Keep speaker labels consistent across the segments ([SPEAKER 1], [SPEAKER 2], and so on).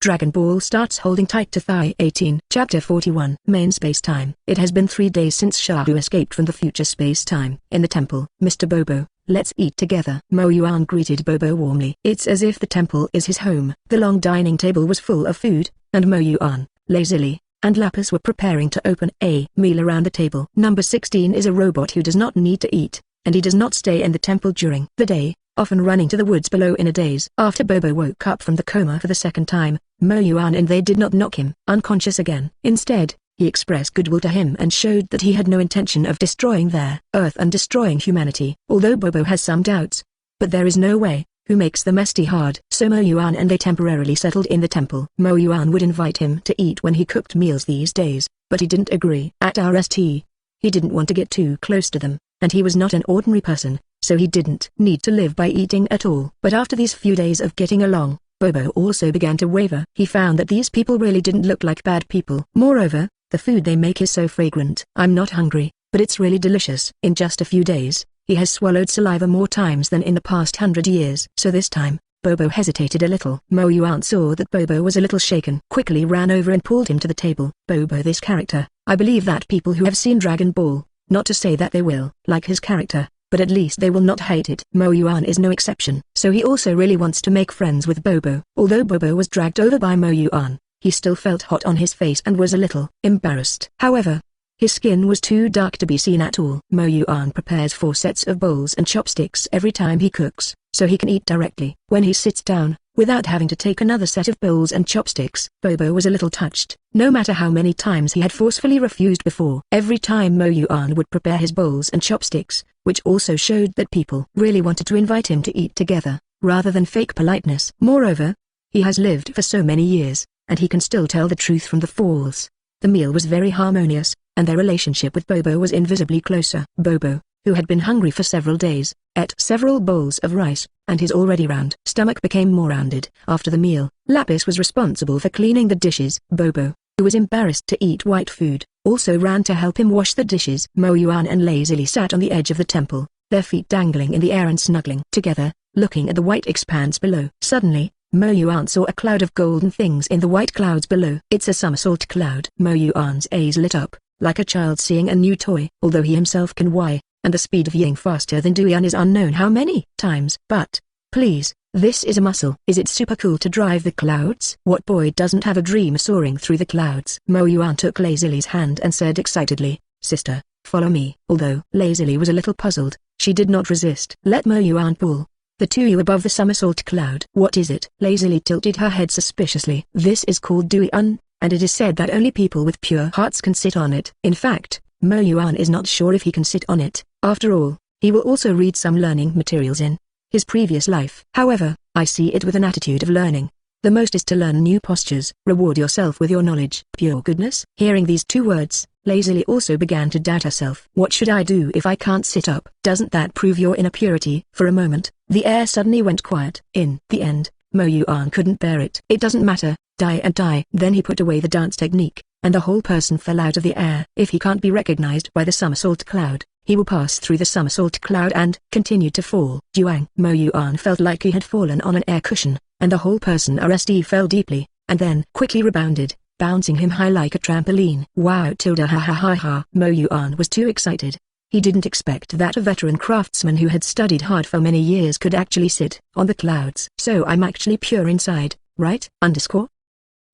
[SPEAKER 1] Dragon Ball starts holding tight to thigh 18. Chapter 41. Main Space-Time. It has been 3 days since Shahu escaped from the future space-time. In the temple, Mr. Bobo, let's eat together. Mo Yuan greeted Bobo warmly. It's as if the temple is his home. The long dining table was full of food, and Mo Yuan, lazily, and Lapis were preparing to open a meal around the table. Number 16 is a robot who does not need to eat, and he does not stay in the temple during the day, often running to the woods below in a daze. After Bobo woke up from the coma for the second time, Mo Yuan and they did not knock him unconscious again. Instead, he expressed goodwill to him and showed that he had no intention of destroying their Earth and destroying humanity. Although Bobo has some doubts, but there is no way, who makes the mess hard. So Mo Yuan and they temporarily settled in the temple. Mo Yuan would invite him to eat when he cooked meals these days, but he didn't agree. At RST, he didn't want to get too close to them, and he was not an ordinary person, so he didn't need to live by eating at all. But after these few days of getting along, Bobo also began to waver. He found that these people really didn't look like bad people. Moreover, the food they make is so fragrant. I'm not hungry, but it's really delicious. In just a few days, he has swallowed saliva more times than in the past 100 years. So this time, Bobo hesitated a little. Mo Yuan saw that Bobo was a little shaken. Quickly ran over and pulled him to the table. Bobo, this character, I believe that people who have seen Dragon Ball, not to say that they will like his character, but at least they will not hate it. Mo Yuan is no exception. So he also really wants to make friends with Bobo. Although Bobo was dragged over by Mo Yuan, he still felt hot on his face and was a little embarrassed. However, his skin was too dark to be seen at all. Mo Yuan prepares 4 sets of bowls and chopsticks every time he cooks, so he can eat directly. When he sits down, without having to take another set of bowls and chopsticks, Bobo was a little touched. No matter how many times he had forcefully refused before, every time Mo Yuan would prepare his bowls and chopsticks, which also showed that people really wanted to invite him to eat together, rather than fake politeness. Moreover, he has lived for so many years, and he can still tell the truth from the false. The meal was very harmonious, and their relationship with Bobo was invisibly closer. Bobo, who had been hungry for several days, ate several bowls of rice, and his already round stomach became more rounded. After the meal, Lapis was responsible for cleaning the dishes. Bobo, who was embarrassed to eat white food, also ran to help him wash the dishes. Mo Yuan and lazily sat on the edge of the temple, their feet dangling in the air and snuggling together, looking at the white expanse below. Suddenly, Mo Yuan saw a cloud of golden things in the white clouds below. It's a somersault cloud. Mo Yuan's eyes lit up, like a child seeing a new toy. Although he himself can Y, and the speed of ying faster than Duyan is unknown how many times. But, please, this is a muscle. Is it super cool to drive the clouds? What boy doesn't have a dream soaring through the clouds? Mo Yuan took Lazily's hand and said excitedly, "Sister, follow me." Although Lazily was a little puzzled, she did not resist. Let Mo Yuan pull the 2 above the somersault cloud. What is it? Lazily tilted her head suspiciously. This is called Duyan, and it is said that only people with pure hearts can sit on it. In fact, Mo Yuan is not sure if he can sit on it. After all, he will also read some learning materials in his previous life. However, I see it with an attitude of learning. The most is to learn new postures. Reward yourself with your knowledge. Pure goodness. Hearing these 2 words, Lazily also began to doubt herself. What should I do if I can't sit up? Doesn't that prove your inner purity? For a moment, the air suddenly went quiet. In the end, Mo Yuan couldn't bear it. It doesn't matter, die and die. Then he put away the dance technique, and the whole person fell out of the air. If he can't be recognized by the somersault cloud, he will pass through the somersault cloud and continue to fall. Juang. Mo Yuan felt like he had fallen on an air cushion, and the whole person RSD fell deeply, and then quickly rebounded, bouncing him high like a trampoline. Wow! Tilda ha ha ha ha. Mo Yuan was too excited. He didn't expect that a veteran craftsman who had studied hard for many years could actually sit on the clouds. So I'm actually pure inside, right?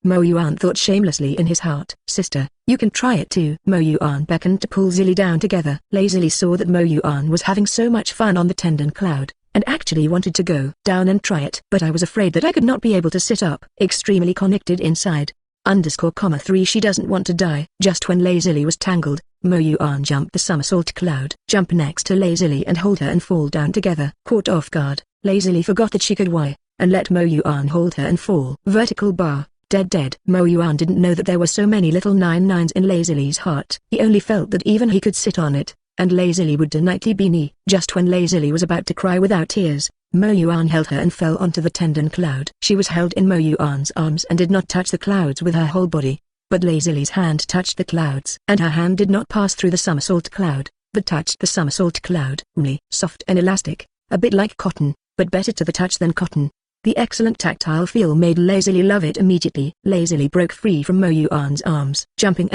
[SPEAKER 1] Mo Yuan thought shamelessly in his heart. Sister, you can try it too. Mo Yuan beckoned to pull Zilly down together. Lazily saw that Mo Yuan was having so much fun on the tendon cloud, and actually wanted to go down and try it. But I was afraid that I could not be able to sit up. Extremely connected inside. _3 She doesn't want to die. Just when Lazily was tangled, Mo Yuan jumped the somersault cloud. Jump next to Lazily and hold her and fall down together. Caught off guard, Lazily forgot that she could Y, and let Mo Yuan hold her and fall. Vertical bar. Dead. Mo Yuan didn't know that there were so many little 99s in Lazily's heart. He only felt that even he could sit on it, and Lazily would nightly be knee. Just when Lazily was about to cry without tears, Mo Yuan held her and fell onto the tendon cloud. She was held in Mo Yuan's arms and did not touch the clouds with her whole body, but Lazily's hand touched the clouds. And her hand did not pass through the somersault cloud, but touched the somersault cloud. Soft and elastic, a bit like cotton, but better to the touch than cotton. The excellent tactile feel made Lazily love it immediately. Lazily broke free from Mo Yuan's arms, jumping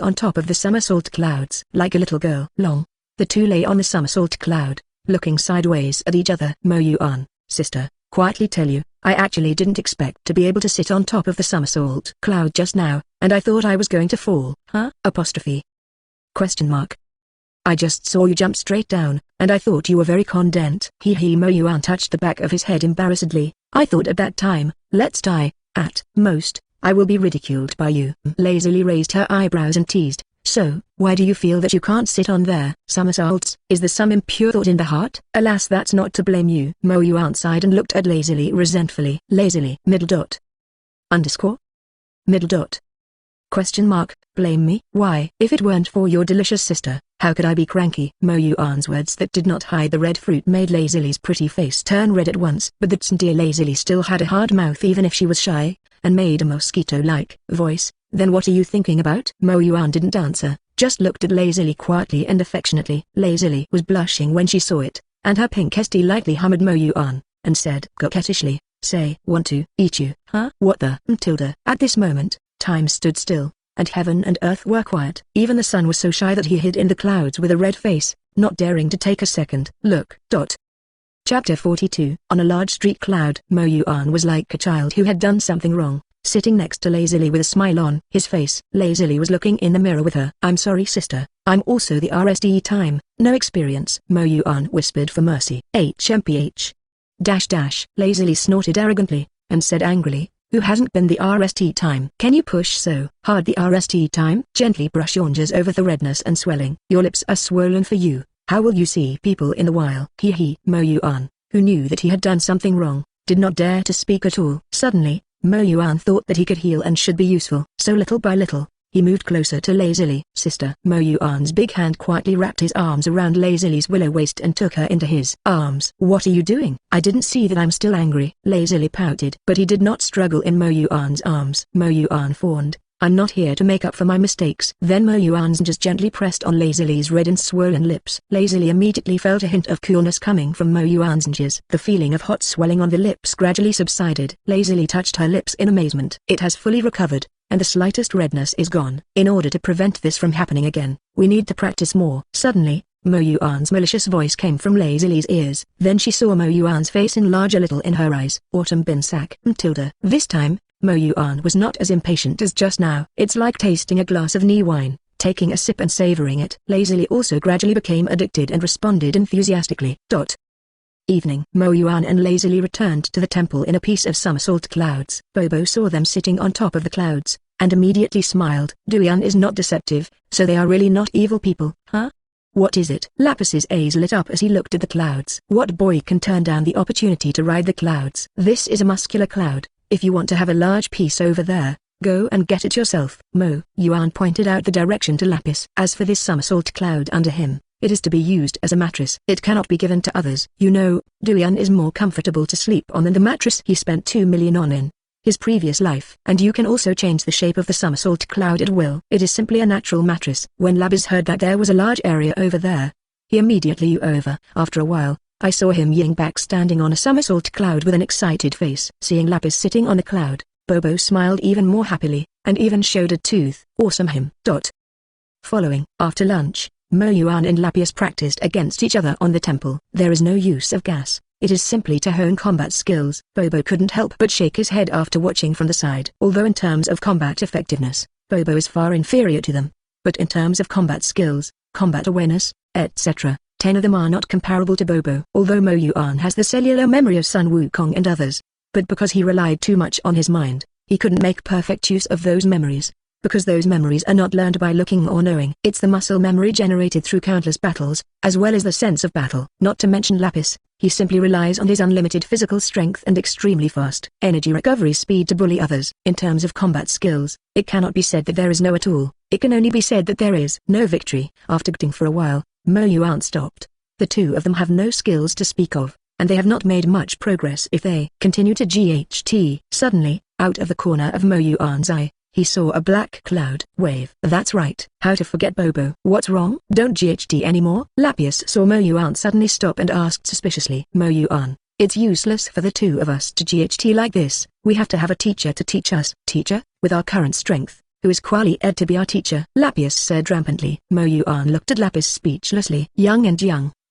[SPEAKER 1] on top of the somersault clouds like a little girl. The two lay on the somersault cloud, looking sideways at each other. Mo Yuan, sister, quietly tell you, I actually didn't expect to be able to sit on top of the somersault cloud just now, and I thought I was going to fall. Huh? Apostrophe. Question mark. I just saw you jump straight down, and I thought you were very content. Mo Yuan touched the back of his head embarrassedly. I thought at that time, let's die. At most, I will be ridiculed by you. Lazily raised her eyebrows and teased, so, why do you feel that you can't sit on there? Somersaults, is there some impure thought in the heart? Alas, that's not to blame you. Mo Yuan sighed and looked at Lazily resentfully. Lazily, middle dot. Underscore? Middle dot. Question mark, blame me? Why? If it weren't for your delicious sister, how could I be cranky? Mo Yuan's words that did not hide the red fruit made Lazily's pretty face turn red at once. But that dear Lazily still had a hard mouth even if she was shy, and made a mosquito-like voice. Then what are you thinking about? Mo Yuan didn't answer, just looked at Lazily quietly and affectionately. Lazily was blushing when she saw it, and her pink Esty lightly hummed Mo Yuan, and said coquettishly, say, want to eat you, huh? What the? Tilda. At this moment, time stood still, and heaven and earth were quiet. Even the sun was so shy that he hid in the clouds with a red face, not daring to take a second look. Chapter 42. On a large street cloud. Mo Yuan was like a child who had done something wrong, sitting next to Lazily with a smile on his face. Lazily was looking in the mirror with her. I'm sorry sister, I'm also the RSD time, no experience. Mo Yuan whispered for mercy. HMPH. Lazily snorted arrogantly, and said angrily, who hasn't been the RST time? Can you push so hard the RST time? Gently brush your oranges over the redness and swelling. Your lips are swollen for you. How will you see people in the while? Mo Yuan, who knew that he had done something wrong, did not dare to speak at all. Suddenly, Mo Yuan thought that he could heal and should be useful. So little by little, he moved closer to Lazily. Sister. Mo Yuan's big hand quietly wrapped his arms around Lazily's willow waist and took her into his arms. What are you doing? I didn't see that I'm still angry. Lazily pouted. But he did not struggle in Mo Yuan's arms. Mo Yuan fawned. I'm not here to make up for my mistakes. Then Mo Yuan's just gently pressed on Lazily's red and swollen lips. Lazily immediately felt a hint of coolness coming from Mo Yuan's nges. The feeling of hot swelling on the lips gradually subsided. Lazily touched her lips in amazement. It has fully recovered, and the slightest redness is gone. In order to prevent this from happening again, we need to practice more. Suddenly, Mo Yuan's malicious voice came from Lazily's ears. Then she saw Mo Yuan's face enlarge a little in her eyes. Autumn bin sack. This time, Mo Yuan was not as impatient as just now. It's like tasting a glass of new wine, taking a sip and savoring it. Lazily also gradually became addicted and responded enthusiastically. Evening. Mo Yuan and Lazily returned to the temple in a piece of somersault clouds. Bobo saw them sitting on top of the clouds, and immediately smiled. Duyan is not deceptive, so they are really not evil people, huh? What is it? Lapis's eyes lit up as he looked at the clouds. What boy can turn down the opportunity to ride the clouds? This is a muscular cloud. If you want to have a large piece over there, go and get it yourself. Mo Yuan pointed out the direction to Lapis. As for this somersault cloud under him, it is to be used as a mattress. It cannot be given to others. You know, Duyan is more comfortable to sleep on than the mattress he spent 2 million on in his previous life. And you can also change the shape of the somersault cloud at will. It is simply a natural mattress. When Lapis heard that there was a large area over there, he immediately yew over. After a while, I saw him ying back standing on a somersault cloud with an excited face. Seeing Lapis sitting on a cloud, Bobo smiled even more happily, and even showed a tooth. Awesome him. Following. After lunch, Mo Yuan and Lapis practiced against each other on the temple. There is no use of gas. It is simply to hone combat skills. Bobo couldn't help but shake his head after watching from the side. Although in terms of combat effectiveness, Bobo is far inferior to them. But in terms of combat skills, combat awareness, etc., 10 of them are not comparable to Bobo. Although Mo Yuan has the cellular memory of Sun Wukong and others, but because he relied too much on his mind, he couldn't make perfect use of those memories. Because those memories are not learned by looking or knowing. It's the muscle memory generated through countless battles, as well as the sense of battle. Not to mention Lapis, he simply relies on his unlimited physical strength and extremely fast energy recovery speed to bully others. In terms of combat skills, it cannot be said that there is no at all. It can only be said that there is no victory. After getting for a while, Mo Yuan stopped. The two of them have no skills to speak of, and they have not made much progress if they continue to GHT. Suddenly, out of the corner of Mo Yuan's eye, he saw a black cloud wave. That's right. How to forget Bobo? What's wrong? Don't GHT anymore? Lapis saw Mo Yuan suddenly stop and asked suspiciously. Mo Yuan, It's useless for the two of us to GHT like this. We have to have a teacher to teach us. Teacher? With our current strength, who is quali ed to be our teacher? Lapis said rampantly. Mo Yuan looked at Lapis speechlessly. Young,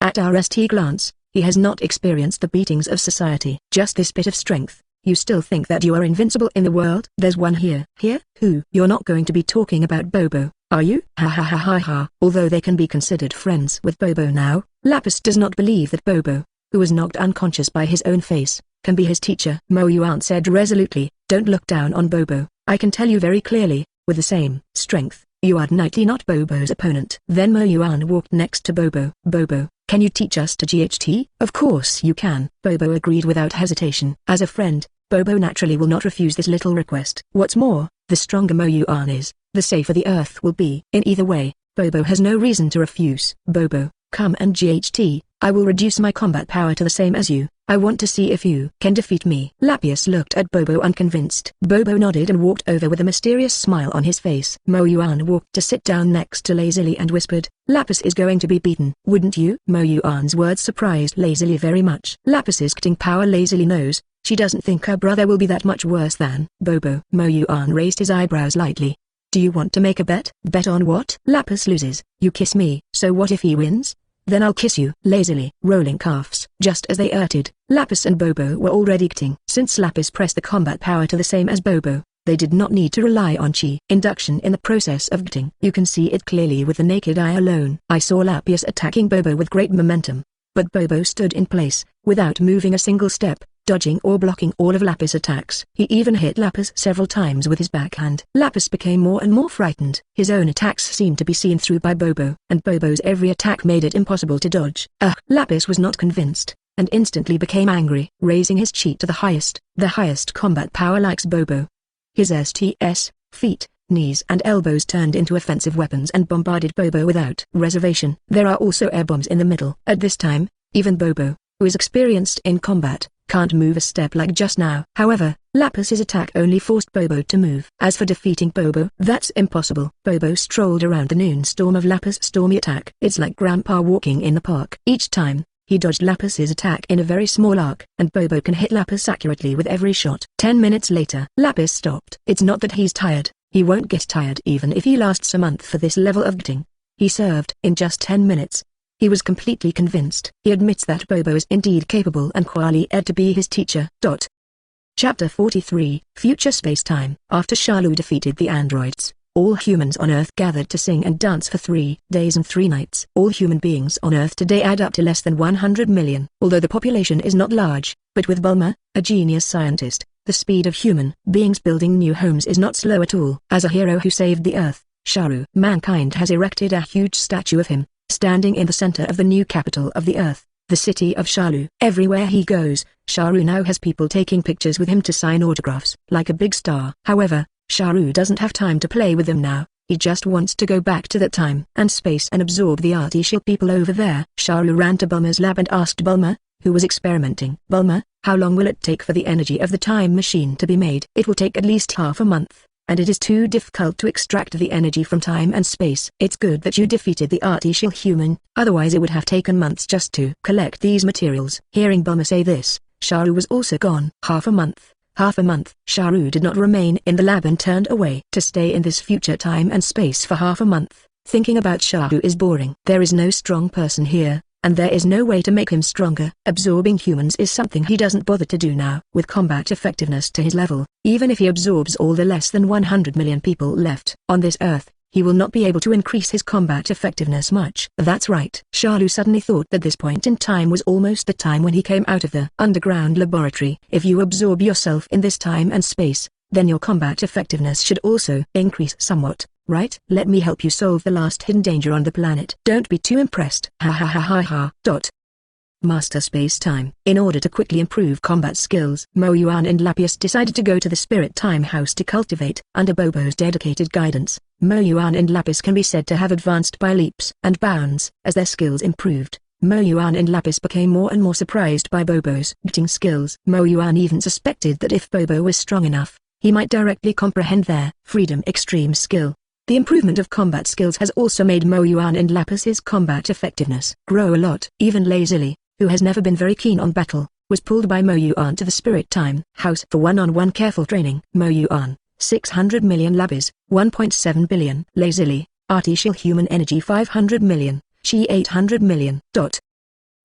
[SPEAKER 1] at our ST glance, he has not experienced the beatings of society. Just this bit of strength. You still think that you are invincible in the world? There's one here. Here? Who? You're not going to be talking about Bobo, are you? Ha ha ha ha ha. Although they can be considered friends with Bobo now, Lapis does not believe that Bobo, who was knocked unconscious by his own face, can be his teacher. Mo Yuan said resolutely, don't look down on Bobo. I can tell you very clearly, with the same strength, you are definitely not Bobo's opponent. Then Mo Yuan walked next to Bobo. Bobo, can you teach us to GHT? Of course you can. Bobo agreed without hesitation. As a friend, Bobo naturally will not refuse this little request. What's more, the stronger Mo Yuan is, the safer the earth will be. In either way, Bobo has no reason to refuse. Bobo, come and GHT, I will reduce my combat power to the same as you. I want to see if you can defeat me. Lapis looked at Bobo unconvinced. Bobo nodded and walked over with a mysterious smile on his face. Mo Yuan walked to sit down next to lazily and whispered, Lapis is going to be beaten. Wouldn't you? Mo Yuan's words surprised lazily very much. Lapis's cutting power lazily knows, she doesn't think her brother will be that much worse than Bobo. Mo Yuan raised his eyebrows lightly. Do you want to make a bet? Bet on what? Lapis loses, you kiss me. So what if he wins? Then I'll kiss you. Lazily, rolling calves. Just as they uttered, Lapis and Bobo were already kicking. Since Lapis pressed the combat power to the same as Bobo, they did not need to rely on chi induction in the process of getting. You can see it clearly with the naked eye alone. I saw Lapis attacking Bobo with great momentum, but Bobo stood in place, without moving a single step, dodging or blocking all of Lapis' attacks. He even hit Lapis several times with his backhand. Lapis became more and more frightened. His own attacks seemed to be seen through by Bobo, and Bobo's every attack made it impossible to dodge. Lapis was not convinced, and instantly became angry. Raising his chi to the highest combat power likes Bobo. His STS, feet, knees and elbows turned into offensive weapons and bombarded Bobo without reservation. There are also air bombs in the middle. At this time, even Bobo, who is experienced in combat, can't move a step like just now. However, Lapis's attack only forced Bobo to move. As for defeating Bobo, that's impossible. Bobo strolled around the noon storm of Lapis' stormy attack. It's like Grandpa walking in the park. Each time, he dodged Lapis's attack in a very small arc, and Bobo can hit Lapis accurately with every shot. 10 minutes later, Lapis stopped. It's not that he's tired. He won't get tired even if he lasts a month for this level of getting. He served in just 10 minutes. He was completely convinced. He admits that Bobo is indeed capable and quali ed to be his teacher. Chapter 43, Future Space-Time. After Shalu defeated the androids, all humans on Earth gathered to sing and dance for 3 days and 3 nights. All human beings on Earth today add up to less than 100 million. Although the population is not large, but with Bulma, a genius scientist, the speed of human beings building new homes is not slow at all. As a hero who saved the Earth, Sharu, mankind has erected a huge statue of him, standing in the center of the new capital of the Earth, the city of Shalu. Everywhere he goes, Sharu now has people taking pictures with him to sign autographs, like a big star. However, Sharu doesn't have time to play with them now. He just wants to go back to that time and space and absorb the artificial people over there. Sharu ran to Bulma's lab and asked Bulma, who was experimenting. Bulma, how long will it take for the energy of the time machine to be made? It will take at least half a month, and it is too difficult to extract the energy from time and space. It's good that you defeated the artificial human, otherwise it would have taken months just to collect these materials. Hearing Bulma say this, Sharu was also gone. Half a month. Sharu did not remain in the lab and turned away. To stay in this future time and space for half a month, thinking about Sharu is boring. There is no strong person here, and there is no way to make him stronger. Absorbing humans is something he doesn't bother to do now. With combat effectiveness to his level, even if he absorbs all the less than 100 million people left on this Earth, he will not be able to increase his combat effectiveness much. That's right. Shalu suddenly thought that this point in time was almost the time when he came out of the underground laboratory. If you absorb yourself in this time and space, then your combat effectiveness should also increase somewhat, right? Let me help you solve the last hidden danger on the planet. Don't be too impressed. Ha ha ha ha ha. Master Space-Time. In order to quickly improve combat skills, Mo Yuan and Lapis decided to go to the Spirit Time House to cultivate. Under Bobo's dedicated guidance, Mo Yuan and Lapis can be said to have advanced by leaps and bounds. As their skills improved, Mo Yuan and Lapis became more and more surprised by Bobo's getting skills. Mo Yuan even suspected that if Bobo was strong enough, he might directly comprehend their freedom extreme skill. The improvement of combat skills has also made Mo Yuan and Lapis's combat effectiveness grow a lot. Even lazily, who has never been very keen on battle, was pulled by Mo Yuan to the Spirit Time House for one-on-one careful training. Mo Yuan, 600 million lapis, 1.7 billion. Lazily, artificial human energy 500 million, she 800 million.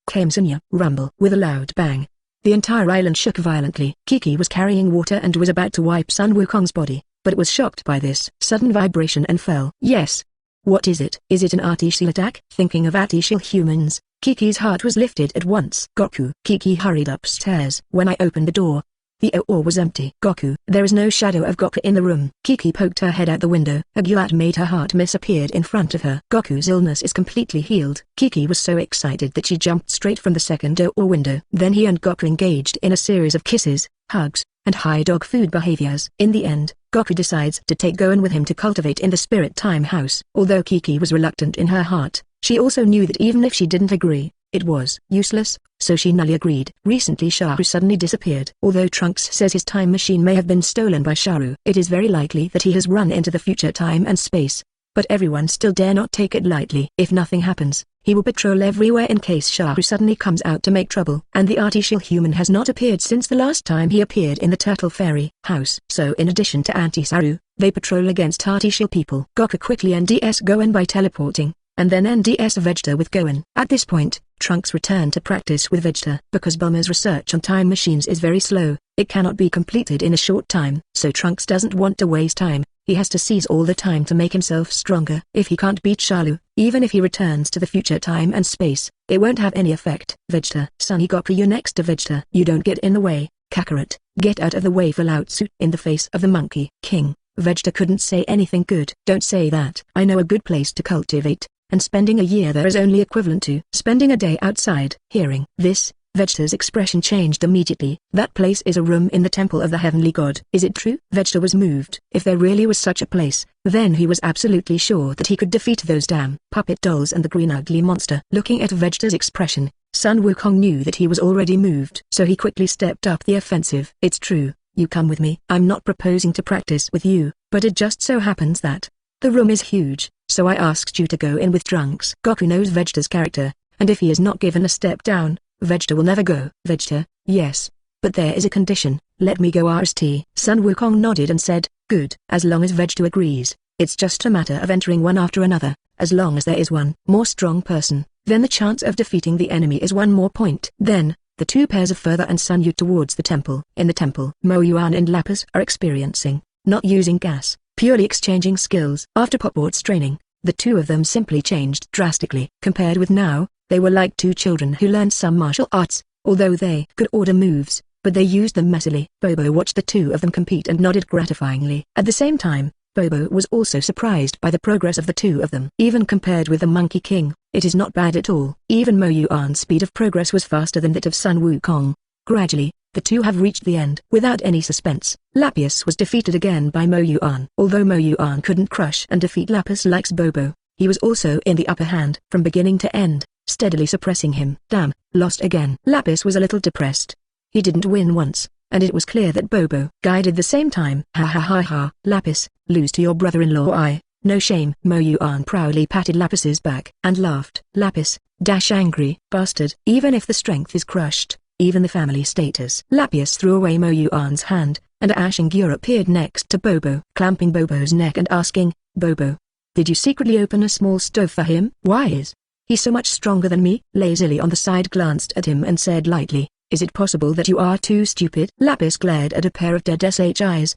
[SPEAKER 1] Came Sunya, rumble. With a loud bang, the entire island shook violently. Kiki was carrying water and was about to wipe Sun Wukong's body, but was shocked by this sudden vibration and fell. Yes. What is it? Is it an artificial attack? Thinking of artificial humans, Kiki's heart was lifted at once. Goku. Kiki hurried upstairs. When I opened the door, the door was empty. Goku. There is no shadow of Goku in the room. Kiki poked her head out the window. A guat made her heart miss appeared in front of her. Goku's illness is completely healed. Kiki was so excited that she jumped straight from the second door window. Then he and Goku engaged in a series of kisses, hugs, and high dog food behaviors. In the end, Goku decides to take Gohan with him to cultivate in the Spirit Time House. Although Kiki was reluctant in her heart, she also knew that even if she didn't agree, it was useless, so she nullly agreed. Recently Sharu suddenly disappeared. Although Trunks says his time machine may have been stolen by Sharu, it is very likely that he has run into the future time and space. But everyone still dare not take it lightly. If nothing happens, he will patrol everywhere in case Sharu suddenly comes out to make trouble. And the artificial human has not appeared since the last time he appeared in the Turtle Fairy house. So in addition to Anti-Saru, they patrol against artificial people. Goku quickly NDS Gohan by teleporting, and then NDS Vegeta with Gohan. At this point, Trunks returned to practice with Vegeta. Because Bulma's research on time machines is very slow, it cannot be completed in a short time. So Trunks doesn't want to waste time. He has to seize all the time to make himself stronger. If he can't beat Shalu, even if he returns to the future time and space, it won't have any effect. Vegeta. Sonny Goku, you next to Vegeta. You don't get in the way, Kakarot. Get out of the way for Laotsu. In the face of the Monkey King, Vegeta couldn't say anything good. Don't say that. I know a good place to cultivate, and spending a year there is only equivalent to spending a day outside. Hearing this, Vegeta's expression changed immediately. That place is a room in the temple of the heavenly god. Is it true? Vegeta was moved. If there really was such a place, then he was absolutely sure that he could defeat those damn puppet dolls and the green ugly monster. Looking at Vegeta's expression, Sun Wukong knew that he was already moved. So he quickly stepped up the offensive. It's true, you come with me. I'm not proposing to practice with you, but it just so happens that the room is huge, so I asked you to go in with Trunks. Goku knows Vegeta's character, and if he is not given a step down, Vegeta will never go. Vegeta, yes, but there is a condition. Let me go. RST. Sun Wukong nodded and said, good. As long as Vegeta agrees, it's just a matter of entering one after another. As long as there is one more strong person, then the chance of defeating the enemy is one more point. Then, the two pairs of Further and Sun Yu towards the temple. In the temple, Mo Yuan and Lapis are experiencing, not using gas, purely exchanging skills. After Popwart's training, the two of them simply changed drastically. Compared with now, they were like two children who learned some martial arts, although they could order moves, but they used them messily. Bobo watched the two of them compete and nodded gratifyingly. At the same time, Bobo was also surprised by the progress of the two of them. Even compared with the Monkey King, it is not bad at all. Even Mo Yuan's speed of progress was faster than that of Sun Wukong. Gradually, the two have reached the end. Without any suspense, Lapis was defeated again by Mo Yuan. Although Mo Yuan couldn't crush and defeat Lapis like Bobo, he was also in the upper hand from beginning to end, steadily suppressing him. Damn, lost again. Lapis was a little depressed. He didn't win once, and it was clear that Bobo guided the same time. Ha ha ha ha. Lapis, lose to your brother-in-law. No shame. Mo Yuan proudly patted Lapis's back and laughed. Lapis, dash angry bastard. Even if the strength is crushed, even the family status. Lapis threw away Mo Yuan's hand, and Ashingura appeared next to Bobo, clamping Bobo's neck and asking, Bobo, did you secretly open a small stove for him? Why is he so much stronger than me? Lazily on the side glanced at him and said lightly, is it possible that you are too stupid? Lapis glared at a pair of dead sh eyes,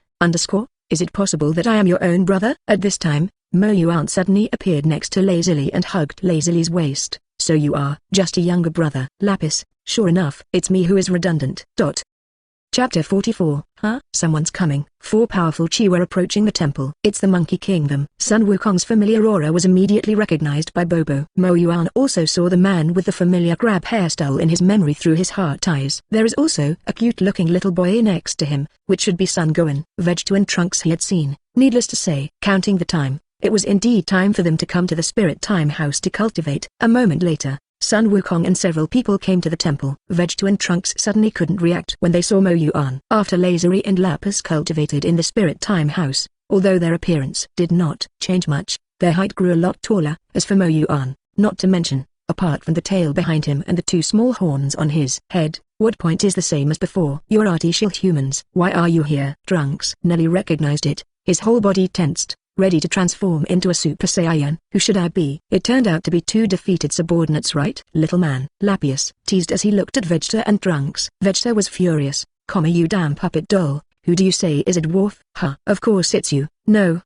[SPEAKER 1] is it possible that I am your own brother? At this time, Mo Yuan suddenly appeared next to Lazily and hugged Lazily's waist. So you are just a younger brother. Lapis, sure enough, it's me who is redundant. Chapter 44. Huh? Someone's coming. Four powerful chi were approaching the temple. It's the Monkey Kingdom. Sun Wukong's familiar aura was immediately recognized by Bobo. Mo Yuan also saw the man with the familiar crab hairstyle in his memory through his heart eyes. There is also a cute-looking little boy next to him, which should be Son Gohan. Vegeta and Trunks he had seen. Needless to say, counting the time, it was indeed time for them to come to the Spirit Time House to cultivate. A moment later, Sun Wukong and several people came to the temple. Vegeta and Trunks suddenly couldn't react when they saw Mo Yuan. After Lazily and Lapis cultivated in the Spirit Time House, although their appearance did not change much, their height grew a lot taller. As for Mo Yuan, not to mention, apart from the tail behind him and the two small horns on his head. What point is the same as before? You're artificial humans. Why are you here? Trunks. Nelly recognized it. His whole body tensed, ready to transform into a Super Saiyan. Who should I be? It turned out to be two defeated subordinates, right? Little man, Lapis teased as he looked at Vegeta and Trunks. Vegeta was furious. You damn puppet doll, who do you say is a dwarf? Huh? Of course it's you. No,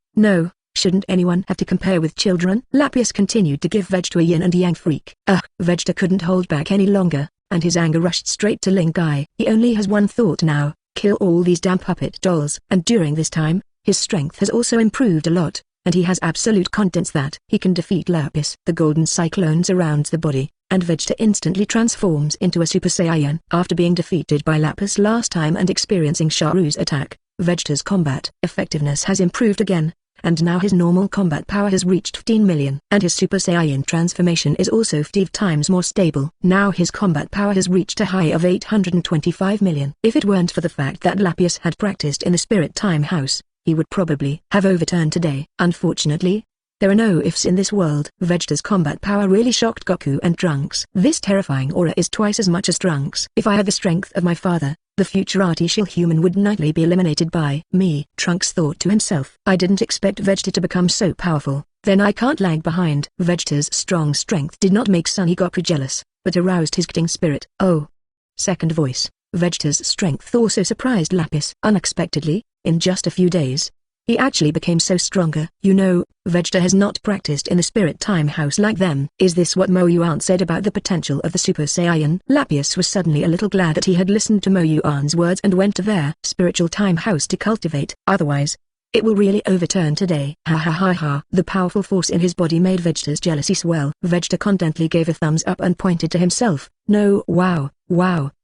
[SPEAKER 1] shouldn't anyone have to compare with children? Lapis continued to give Vegeta a yin and yang freak. Vegeta couldn't hold back any longer, and his anger rushed straight to Ling Kai. He only has one thought now: kill all these damn puppet dolls. And during this time, his strength has also improved a lot, and he has absolute confidence that he can defeat Lapis. The golden cyclone surrounds the body, and Vegeta instantly transforms into a Super Saiyan. After being defeated by Lapis last time and experiencing Sharu's attack, Vegeta's combat effectiveness has improved again, and now his normal combat power has reached 15 million. And his Super Saiyan transformation is also 5 times more stable. Now his combat power has reached a high of 825 million. If it weren't for the fact that Lapis had practiced in the Spirit Time House, he would probably have overturned today. Unfortunately, there are no ifs in this world. Vegeta's combat power really shocked Goku and Trunks. This terrifying aura is twice as much as Trunks. If I had the strength of my father, the future artificial human would nightly be eliminated by me. Trunks thought to himself. I didn't expect Vegeta to become so powerful, then I can't lag behind. Vegeta's strong strength did not make Son Goku jealous, but aroused his fighting spirit. Oh. Second voice. Vegeta's strength also surprised Lapis. Unexpectedly, in just a few days, he actually became so stronger. You know, Vegeta has not practiced in the Spirit Time House like them. Is this what Mo Yuan said about the potential of the Super Saiyan? Lapis was suddenly a little glad that he had listened to Mo Yuan's words and went to their spiritual time house to cultivate. Otherwise, it will really overturn today. Ha ha ha ha. The powerful force in his body made Vegeta's jealousy swell. Vegeta contently gave a thumbs up and pointed to himself. No, wow.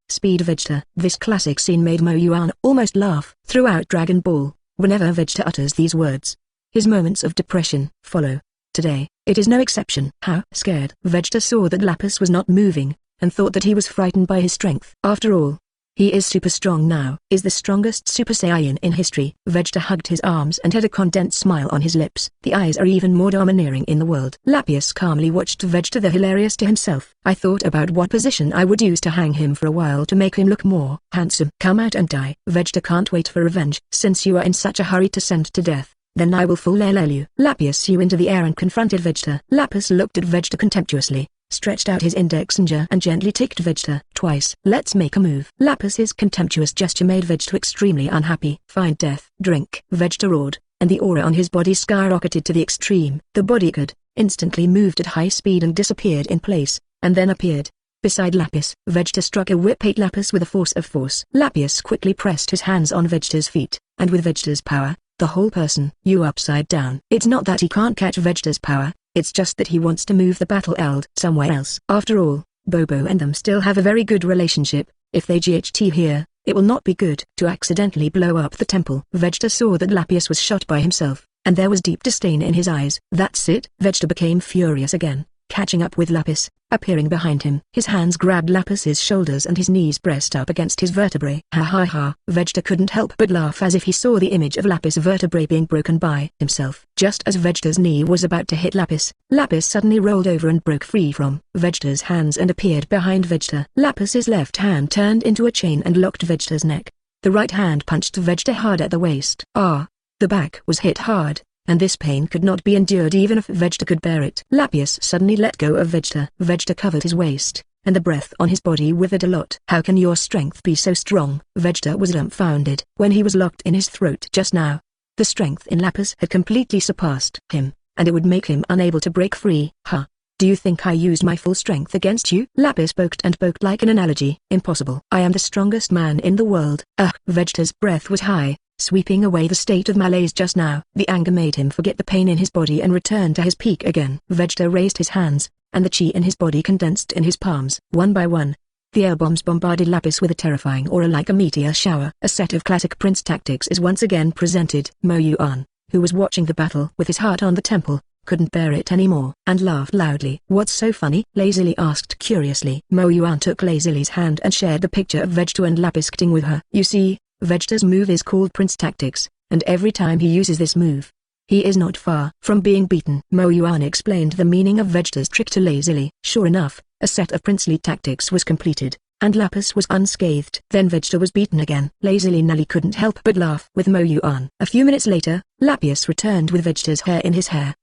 [SPEAKER 1] Speed Vegeta. This classic scene made Mo Yuan almost laugh. Throughout Dragon Ball, whenever Vegeta utters these words, his moments of depression follow. Today, it is no exception. How scared? Vegeta saw that Lapis was not moving, and thought that he was frightened by his strength. After all, he is super strong now. Is the strongest Super Saiyan in history. Vegeta hugged his arms and had a content smile on his lips. The eyes are even more domineering in the world. Lapis calmly watched Vegeta, the hilarious to himself. I thought about what position I would use to hang him for a while to make him look more handsome. Come out and die. Vegeta can't wait for revenge. Since you are in such a hurry to send to death, then I will full you. Lapis flew into the air and confronted Vegeta. Lapis looked at Vegeta contemptuously, stretched out his index finger and gently ticked Vegeta twice. Let's make a move. Lapis's contemptuous gesture made Vegeta extremely unhappy. Find death. Drink. Vegeta roared, and the aura on his body skyrocketed to the extreme. The bodyguard instantly moved at high speed and disappeared in place, and then appeared beside Lapis. Vegeta struck a whip at Lapis with a force of force. Lapis quickly pressed his hands on Vegeta's feet, and with Vegeta's power, the whole person you upside down. It's not that he can't catch Vegeta's power, it's just that he wants to move the battle eld somewhere else. After all, Bobo and them still have a very good relationship. If they GHT here, it will not be good to accidentally blow up the temple. Vegeta saw that Lapis was shot by himself, and there was deep disdain in his eyes. That's it. Vegeta became furious again, catching up with Lapis, appearing behind him. His hands grabbed Lapis's shoulders and his knees pressed up against his vertebrae. Ha ha ha. Vegeta couldn't help but laugh as if he saw the image of Lapis' vertebrae being broken by himself. Just as Vegeta's knee was about to hit Lapis, Lapis suddenly rolled over and broke free from Vegeta's hands and appeared behind Vegeta. Lapis's left hand turned into a chain and locked Vegeta's neck. The right hand punched Vegeta hard at the waist. The back was hit hard, and this pain could not be endured even if Vegeta could bear it. Lapis suddenly let go of Vegeta. Vegeta covered his waist, and the breath on his body withered a lot. How can your strength be so strong? Vegeta was dumbfounded. When he was locked in his throat just now, the strength in Lapis had completely surpassed him, and it would make him unable to break free. Huh? Do you think I used my full strength against you? Lapis poked like an analogy. Impossible. I am the strongest man in the world. Vegeta's breath was high, sweeping away the state of malaise just now. The anger made him forget the pain in his body and return to his peak again. Vegeta raised his hands, and the chi in his body condensed in his palms. One by one, the air bombs bombarded Lapis with a terrifying aura like a meteor shower. A set of classic Prince tactics is once again presented. Mo Yuan, who was watching the battle with his heart on the temple, couldn't bear it anymore, and laughed loudly. What's so funny? Lazily asked curiously. Mo Yuan took Lazily's hand and shared the picture of Vegeta and Lapis kicking with her. You see, Vegeta's move is called Prince Tactics, and every time he uses this move, He is not far from being beaten. Mo Yuan explained the meaning of Vegeta's trick to lazily. Sure enough, a set of princely tactics was completed, and Lapis was unscathed. Then Vegeta was beaten again. Lazily Nelly couldn't help but laugh with Mo Yuan. A few minutes later, Lapis returned with Vegeta's hair in his hair.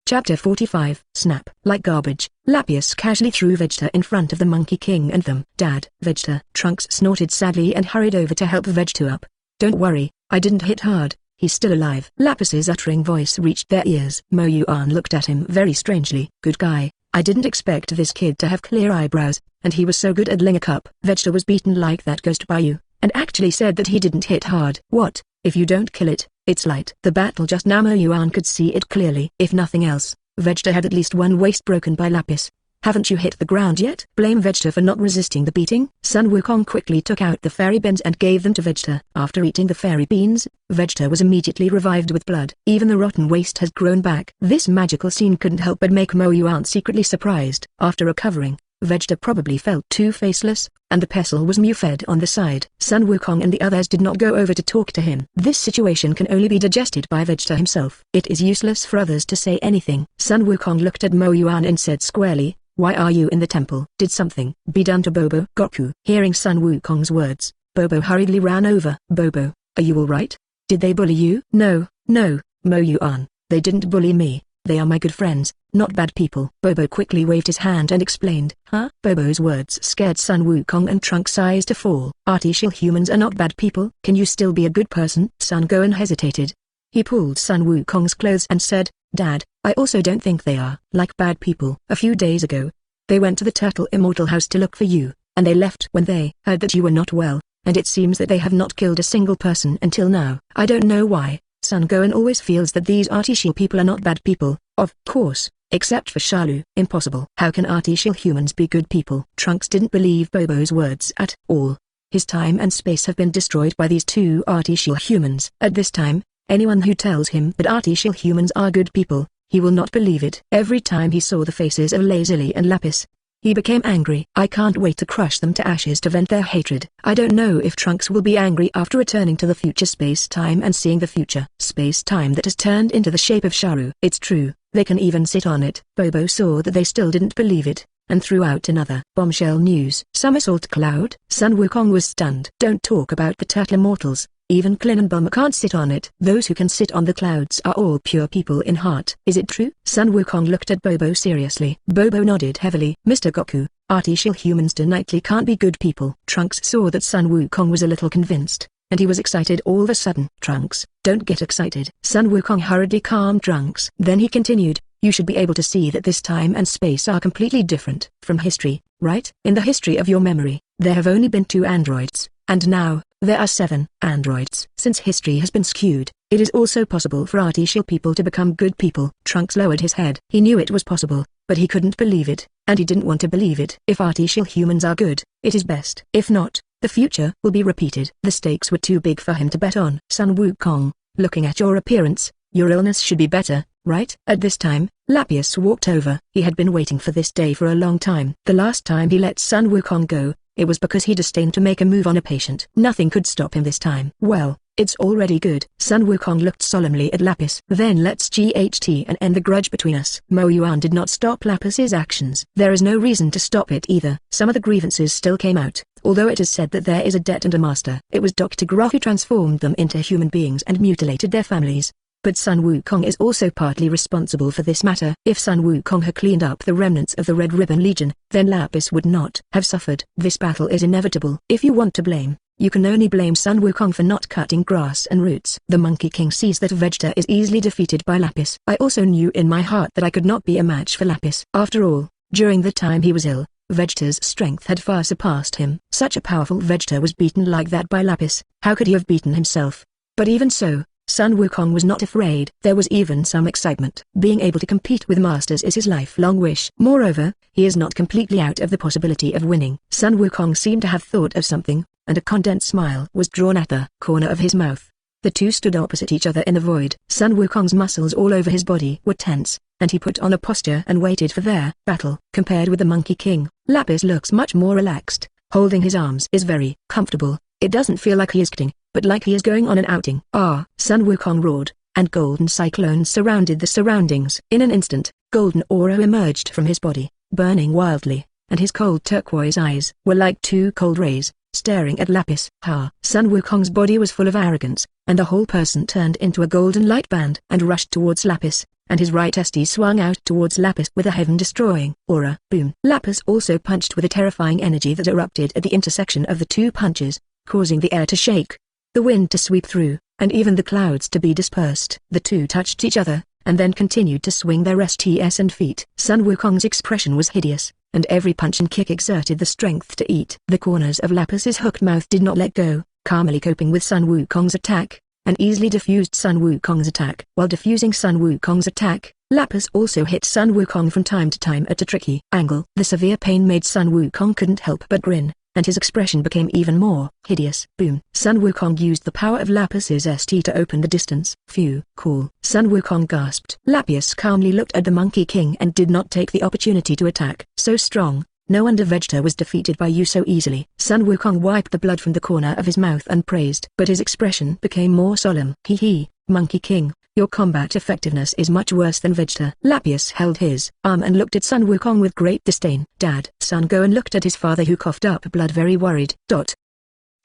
[SPEAKER 1] Chapter 45. Snap. Like garbage, Lapis casually threw Vegeta in front of the Monkey King and them. Dad, Vegeta. Trunks snorted sadly and hurried over to help Vegeta up. Don't worry, I didn't hit hard, he's still alive. Lapis's uttering voice reached their ears. Mo Yuan looked at him very strangely. Good guy, I didn't expect this kid to have clear eyebrows, and he was so good at ling a cup. Vegeta was beaten like that ghost by you, and actually said that he didn't hit hard. What? If you don't kill it, it's light. The battle just now, Mo Yuan could see it clearly. If nothing else, Vegeta had at least one waist broken by Lapis. Haven't you hit the ground yet? Blame Vegeta for not resisting the beating. Sun Wukong quickly took out the fairy beans and gave them to Vegeta. After eating the fairy beans, Vegeta was immediately revived with blood. Even the rotten waist has grown back. This magical scene couldn't help but make Mo Yuan secretly surprised. After recovering, Vegeta probably felt too faceless, and the pestle was Mew-fed on the side. Sun Wukong and the others did not go over to talk to him. This situation can only be digested by Vegeta himself. It is useless for others to say anything. Sun Wukong looked at Mo Yuan and said squarely, "Why are you in the temple? Did something be done to Bobo?" Goku. Hearing Sun Wukong's words, Bobo hurriedly ran over. "Bobo, are you alright? Did they bully you?" No, Mo Yuan, they didn't bully me. They are my good friends, not bad people." Bobo quickly waved his hand and explained. Huh? Bobo's words scared Sun Wukong and Trunks' eyes to fall. Artificial humans are not bad people. Can you still be a good person? Sun Gohan hesitated. He pulled Sun Wukong's clothes and said, "Dad, I also don't think they are like bad people. A few days ago, they went to the Turtle Immortal House to look for you, and they left when they heard that you were not well, and it seems that they have not killed a single person until now. I don't know why. Sun Gohan always feels that these artificial people are not bad people, of course, except for Shalu. Impossible. How can artificial humans be good people?" Trunks didn't believe Bobo's words at all. His time and space have been destroyed by these two artificial humans. At this time, anyone who tells him that artificial humans are good people, he will not believe it. Every time he saw the faces of Lazily and Lapis, he became angry. I can't wait to crush them to ashes to vent their hatred. I don't know if Trunks will be angry after returning to the future space-time and seeing the future space-time that has turned into the shape of Sharu. It's true, they can even sit on it. Bobo saw that they still didn't believe it, and threw out another bombshell news. Somersault Cloud. Sun Wukong was stunned. Don't talk about the Turtle Immortals. Even Klin and Bulma can't sit on it. Those who can sit on the clouds are all pure people in heart. Is it true? Sun Wukong looked at Bobo seriously. Bobo nodded heavily. Mr. Goku, artificial humans definitely can't be good people. Trunks saw that Sun Wukong was a little convinced, and he was excited all of a sudden. Trunks, don't get excited. Sun Wukong hurriedly calmed Trunks. Then he continued, you should be able to see that this time and space are completely different from history, right? In the history of your memory, there have only been 2 androids, and now, there are 7 androids. Since history has been skewed, it is also possible for artificial people to become good people. Trunks lowered his head. He knew it was possible, but he couldn't believe it, and he didn't want to believe it. If artificial humans are good, it is best. If not, the future will be repeated. The stakes were too big for him to bet on. Sun Wukong, looking at your appearance, your illness should be better, right? At this time, Lapis walked over. He had been waiting for this day for a long time. The last time he let Sun Wukong go, it was because he disdained to make a move on a patient. Nothing could stop him this time. Well, it's already good. Sun Wukong looked solemnly at Lapis. Then let's GHT and end the grudge between us. Mo Yuan did not stop Lapis's actions. There is no reason to stop it either. Some of the grievances still came out, although it is said that there is a debt and a master. It was Dr. Gra who transformed them into human beings and mutilated their families. But Sun Wukong is also partly responsible for this matter. If Sun Wukong had cleaned up the remnants of the Red Ribbon Legion, then Lapis would not have suffered. This battle is inevitable. If you want to blame, you can only blame Sun Wukong for not cutting grass and roots. The Monkey King sees that Vegeta is easily defeated by Lapis. I also knew in my heart that I could not be a match for Lapis. After all, during the time he was ill, Vegeta's strength had far surpassed him. Such a powerful Vegeta was beaten like that by Lapis. How could he have beaten himself? But even so, Sun Wukong was not afraid. There was even some excitement. Being able to compete with masters is his lifelong wish. Moreover, he is not completely out of the possibility of winning. Sun Wukong seemed to have thought of something, and a content smile was drawn at the corner of his mouth. The two stood opposite each other in the void. Sun Wukong's muscles all over his body were tense, and he put on a posture and waited for their battle. Compared with the Monkey King, Lapis looks much more relaxed. Holding his arms is very comfortable. It doesn't feel like he is kidding, but like he is going on an outing. Ah! Sun Wukong roared, and golden cyclones surrounded the surroundings. In an instant, golden aura emerged from his body, burning wildly, and his cold turquoise eyes were like two cold rays, staring at Lapis. Sun Wukong's body was full of arrogance, and the whole person turned into a golden light band and rushed towards Lapis, and his right ST swung out towards Lapis with a heaven-destroying aura. Boom! Lapis also punched with a terrifying energy that erupted at the intersection of the two punches, causing the air to shake, the wind to sweep through, and even the clouds to be dispersed. The two touched each other, and then continued to swing their STs and feet. Sun Wukong's expression was hideous, and every punch and kick exerted the strength to eat. The corners of Lapis's hooked mouth did not let go, calmly coping with Sun Wukong's attack, and easily diffused Sun Wukong's attack. While diffusing Sun Wukong's attack, Lapis also hit Sun Wukong from time to time at a tricky angle. The severe pain made Sun Wukong couldn't help but grin, and his expression became even more hideous. Boom! Sun Wukong used the power of Lapis's ST to open the distance. Phew! Cool! Sun Wukong gasped. Lapis calmly looked at the Monkey King and did not take the opportunity to attack. So strong, no wonder Vegeta was defeated by you so easily. Sun Wukong wiped the blood from the corner of his mouth and praised. But his expression became more solemn. Hee, Monkey King, your combat effectiveness is much worse than Vegeta. Lapis held his arm and looked at Sun Wukong with great disdain. Dad. Sun Gohan looked at his father who coughed up blood very worried.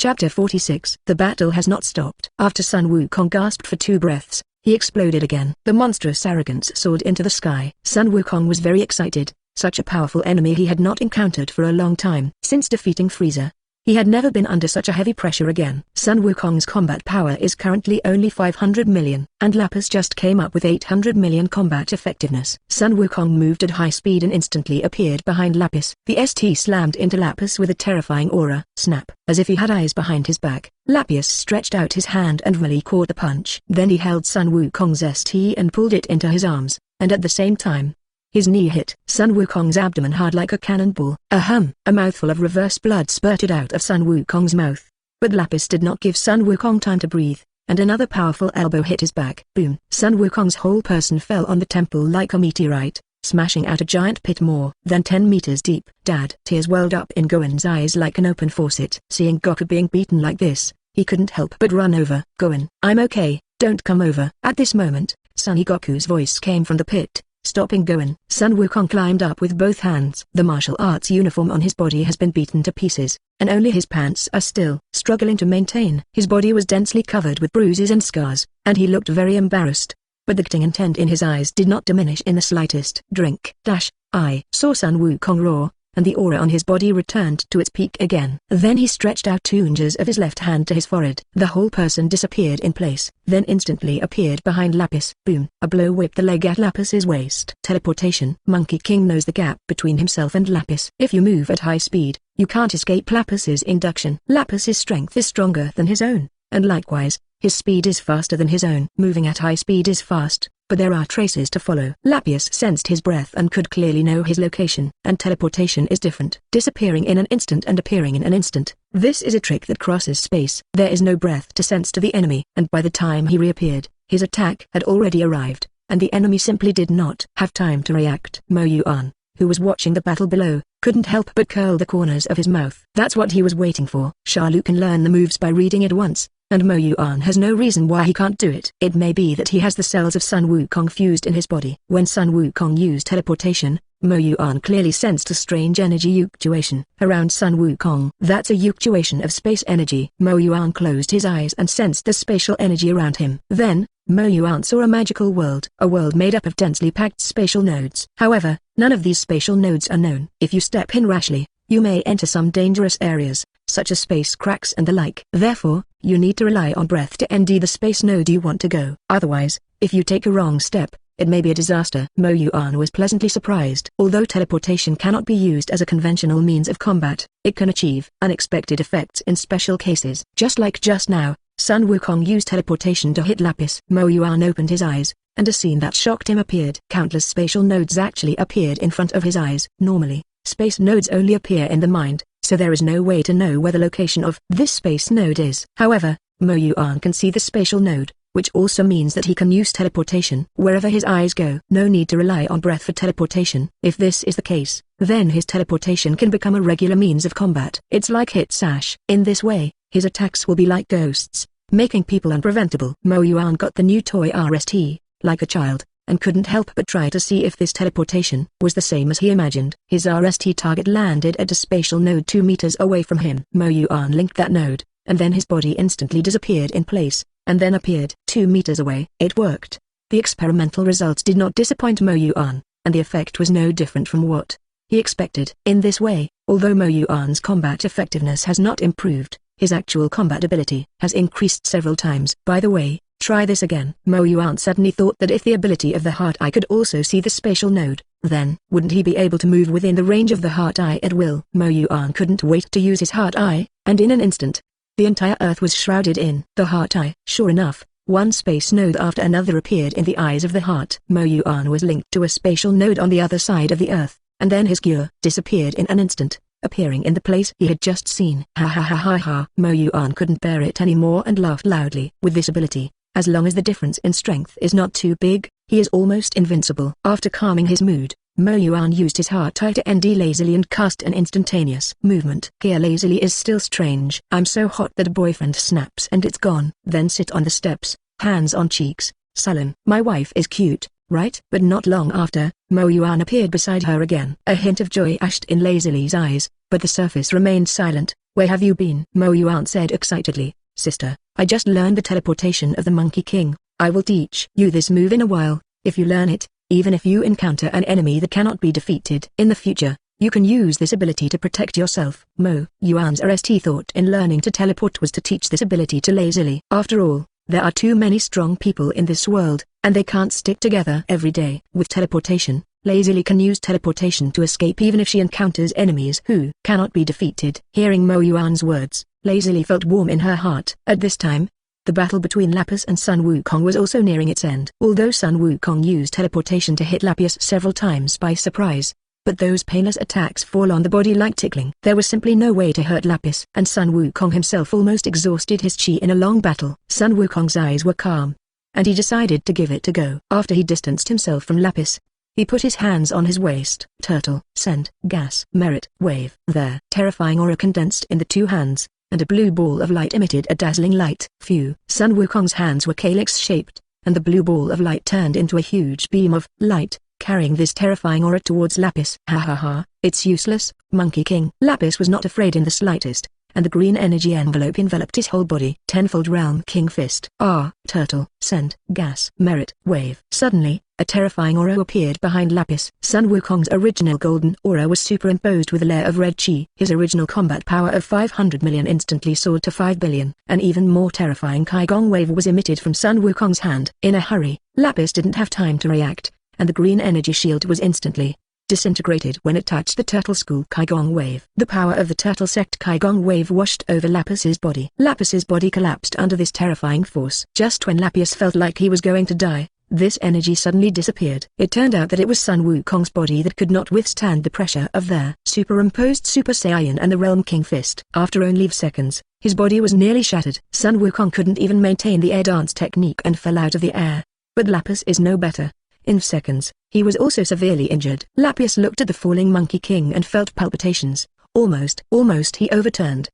[SPEAKER 1] Chapter 46. The battle has not stopped. After Sun Wukong gasped for 2 breaths, he exploded again. The monstrous arrogance soared into the sky. Sun Wukong was very excited. Such a powerful enemy he had not encountered for a long time. Since defeating Frieza, he had never been under such a heavy pressure again. Sun Wukong's combat power is currently only 500 million, and Lapis just came up with 800 million combat effectiveness. Sun Wukong moved at high speed and instantly appeared behind Lapis. The ST slammed into Lapis with a terrifying aura. Snap! As if he had eyes behind his back, Lapis stretched out his hand and really caught the punch. Then he held Sun Wukong's ST and pulled it into his arms, and at the same time, his knee hit Sun Wukong's abdomen hard like a cannonball. A mouthful of reverse blood spurted out of Sun Wukong's mouth. But Lapis did not give Sun Wukong time to breathe, and another powerful elbow hit his back. Boom! Sun Wukong's whole person fell on the temple like a meteorite, smashing out a giant pit more than 10 meters deep. Dad. Tears welled up in Gohan's eyes like an open faucet. Seeing Goku being beaten like this, he couldn't help but run over. Gohan, I'm okay, don't come over. At this moment, Sonny Goku's voice came from the pit, stopping Gohan. Sun Wukong climbed up with both hands. The martial arts uniform on his body has been beaten to pieces, and only his pants are still struggling to maintain. His body was densely covered with bruises and scars, and he looked very embarrassed. But the gritting intent in his eyes did not diminish in the slightest. Drink. I saw Sun Wukong roar, and the aura on his body returned to its peak again. Then he stretched out 2 inches of his left hand to his forehead. The whole person disappeared in place, then instantly appeared behind Lapis. Boom! A blow whipped the leg at Lapis's waist. Teleportation. Monkey King knows the gap between himself and Lapis. If you move at high speed, you can't escape Lapis's induction. Lapis's strength is stronger than his own, and likewise, his speed is faster than his own. Moving at high speed is fast, but there are traces to follow. Lapis sensed his breath and could clearly know his location. And teleportation is different. Disappearing in an instant and appearing in an instant. This is a trick that crosses space. There is no breath to sense to the enemy, and by the time he reappeared, his attack had already arrived, and the enemy simply did not have time to react. Mo Yuan, who was watching the battle below, couldn't help but curl the corners of his mouth. That's what he was waiting for. Sha Lu can learn the moves by reading it once, and Mo Yuan has no reason why he can't do it. It may be that he has the cells of Sun Wukong fused in his body. When Sun Wukong used teleportation, Mo Yuan clearly sensed a strange energy fluctuation around Sun Wukong. That's a fluctuation of space energy. Mo Yuan closed his eyes and sensed the spatial energy around him. Then, Mo Yuan saw a magical world. A world made up of densely packed spatial nodes. However, none of these spatial nodes are known. If you step in rashly, you may enter some dangerous areas, such as space cracks and the like. Therefore, you need to rely on breath to end the space node you want to go. Otherwise, if you take a wrong step, it may be a disaster. Mo Yuan was pleasantly surprised. Although teleportation cannot be used as a conventional means of combat, it can achieve unexpected effects in special cases. Just like just now, Sun Wukong used teleportation to hit Lapis. Mo Yuan opened his eyes, and a scene that shocked him appeared. Countless spatial nodes actually appeared in front of his eyes. Normally, space nodes only appear in the mind, so there is no way to know where the location of this space node is. However, Mo Yuan can see the spatial node, which also means that he can use teleportation wherever his eyes go. No need to rely on breath for teleportation. If this is the case, then his teleportation can become a regular means of combat. It's like hit sash. In this way, his attacks will be like ghosts, making people unpreventable. Mo Yuan got the new toy RST, like a child, and couldn't help but try to see if this teleportation was the same as he imagined. His RST target landed at a spatial node 2 meters away from him. Mo Yuan linked that node, and then his body instantly disappeared in place, and then appeared 2 meters away. It worked. The experimental results did not disappoint Mo Yuan, and the effect was no different from what he expected. In this way, although Mo Yuan's combat effectiveness has not improved, his actual combat ability has increased several times. By the way, try this again. Mo Yuan suddenly thought that if the ability of the heart eye could also see the spatial node, then wouldn't he be able to move within the range of the heart eye at will? Mo Yuan couldn't wait to use his heart eye, and in an instant, the entire earth was shrouded in the heart eye. Sure enough, one space node after another appeared in the eyes of the heart. Mo Yuan was linked to a spatial node on the other side of the earth, and then his gear disappeared in an instant, appearing in the place he had just seen. Ha ha ha ha ha. Mo Yuan couldn't bear it anymore and laughed loudly. With this ability, as long as the difference in strength is not too big, he is almost invincible. After calming his mood, Mo Yuan used his heart eye to ND lazily and cast an instantaneous movement. Here lazily is still strange. I'm so hot that a boyfriend snaps and it's gone. Then sit on the steps, hands on cheeks, sullen. My wife is cute, right? But not long after, Mo Yuan appeared beside her again. A hint of joy ashed in Lazily's eyes, but the surface remained silent. Where have you been? Mo Yuan said excitedly. Sister, I just learned the teleportation of the Monkey King. I will teach you this move in a while. If you learn it, even if you encounter an enemy that cannot be defeated in the future, you can use this ability to protect yourself. Mo Yuan's RST thought in learning to teleport was to teach this ability to Lazily. After all, there are too many strong people in this world, and they can't stick together every day. With teleportation, Lazily can use teleportation to escape even if she encounters enemies who cannot be defeated. Hearing Mo Yuan's words, Lazily felt warm in her heart. At this time, the battle between Lapis and Sun Wukong was also nearing its end. Although Sun Wukong used teleportation to hit Lapis several times by surprise, but those painless attacks fall on the body like tickling. There was simply no way to hurt Lapis, and Sun Wukong himself almost exhausted his chi in a long battle. Sun Wukong's eyes were calm, and he decided to give it a go. After he distanced himself from Lapis, he put his hands on his waist. Turtle, send, gas, merit, wave. There, terrifying aura condensed in the two hands, and a blue ball of light emitted a dazzling light. Phew. Sun Wukong's hands were calyx-shaped, and the blue ball of light turned into a huge beam of light, carrying this terrifying aura towards Lapis. Ha ha ha, it's useless, Monkey King. Lapis was not afraid in the slightest, and the green energy envelope enveloped his whole body. Tenfold Realm King Fist. Turtle, send, gas, merit, wave. Suddenly, a terrifying aura appeared behind Lapis. Sun Wukong's original golden aura was superimposed with a layer of red chi. His original combat power of 500 million instantly soared to 5 billion. An even more terrifying Kaigong wave was emitted from Sun Wukong's hand. In a hurry, Lapis didn't have time to react, and the green energy shield was instantly disintegrated when it touched the Turtle School Kaigong wave. The power of the Turtle Sect Kaigong wave washed over Lapis's body. Lapis's body collapsed under this terrifying force. Just when Lapis felt like he was going to die, this energy suddenly disappeared. It turned out that it was Sun Wukong's body that could not withstand the pressure of their superimposed Super Saiyan and the Realm King Fist. After only seconds, his body was nearly shattered. Sun Wukong couldn't even maintain the air dance technique and fell out of the air. But Lapis is no better. In seconds, he was also severely injured. Lapis looked at the falling Monkey King and felt palpitations. Almost he overturned.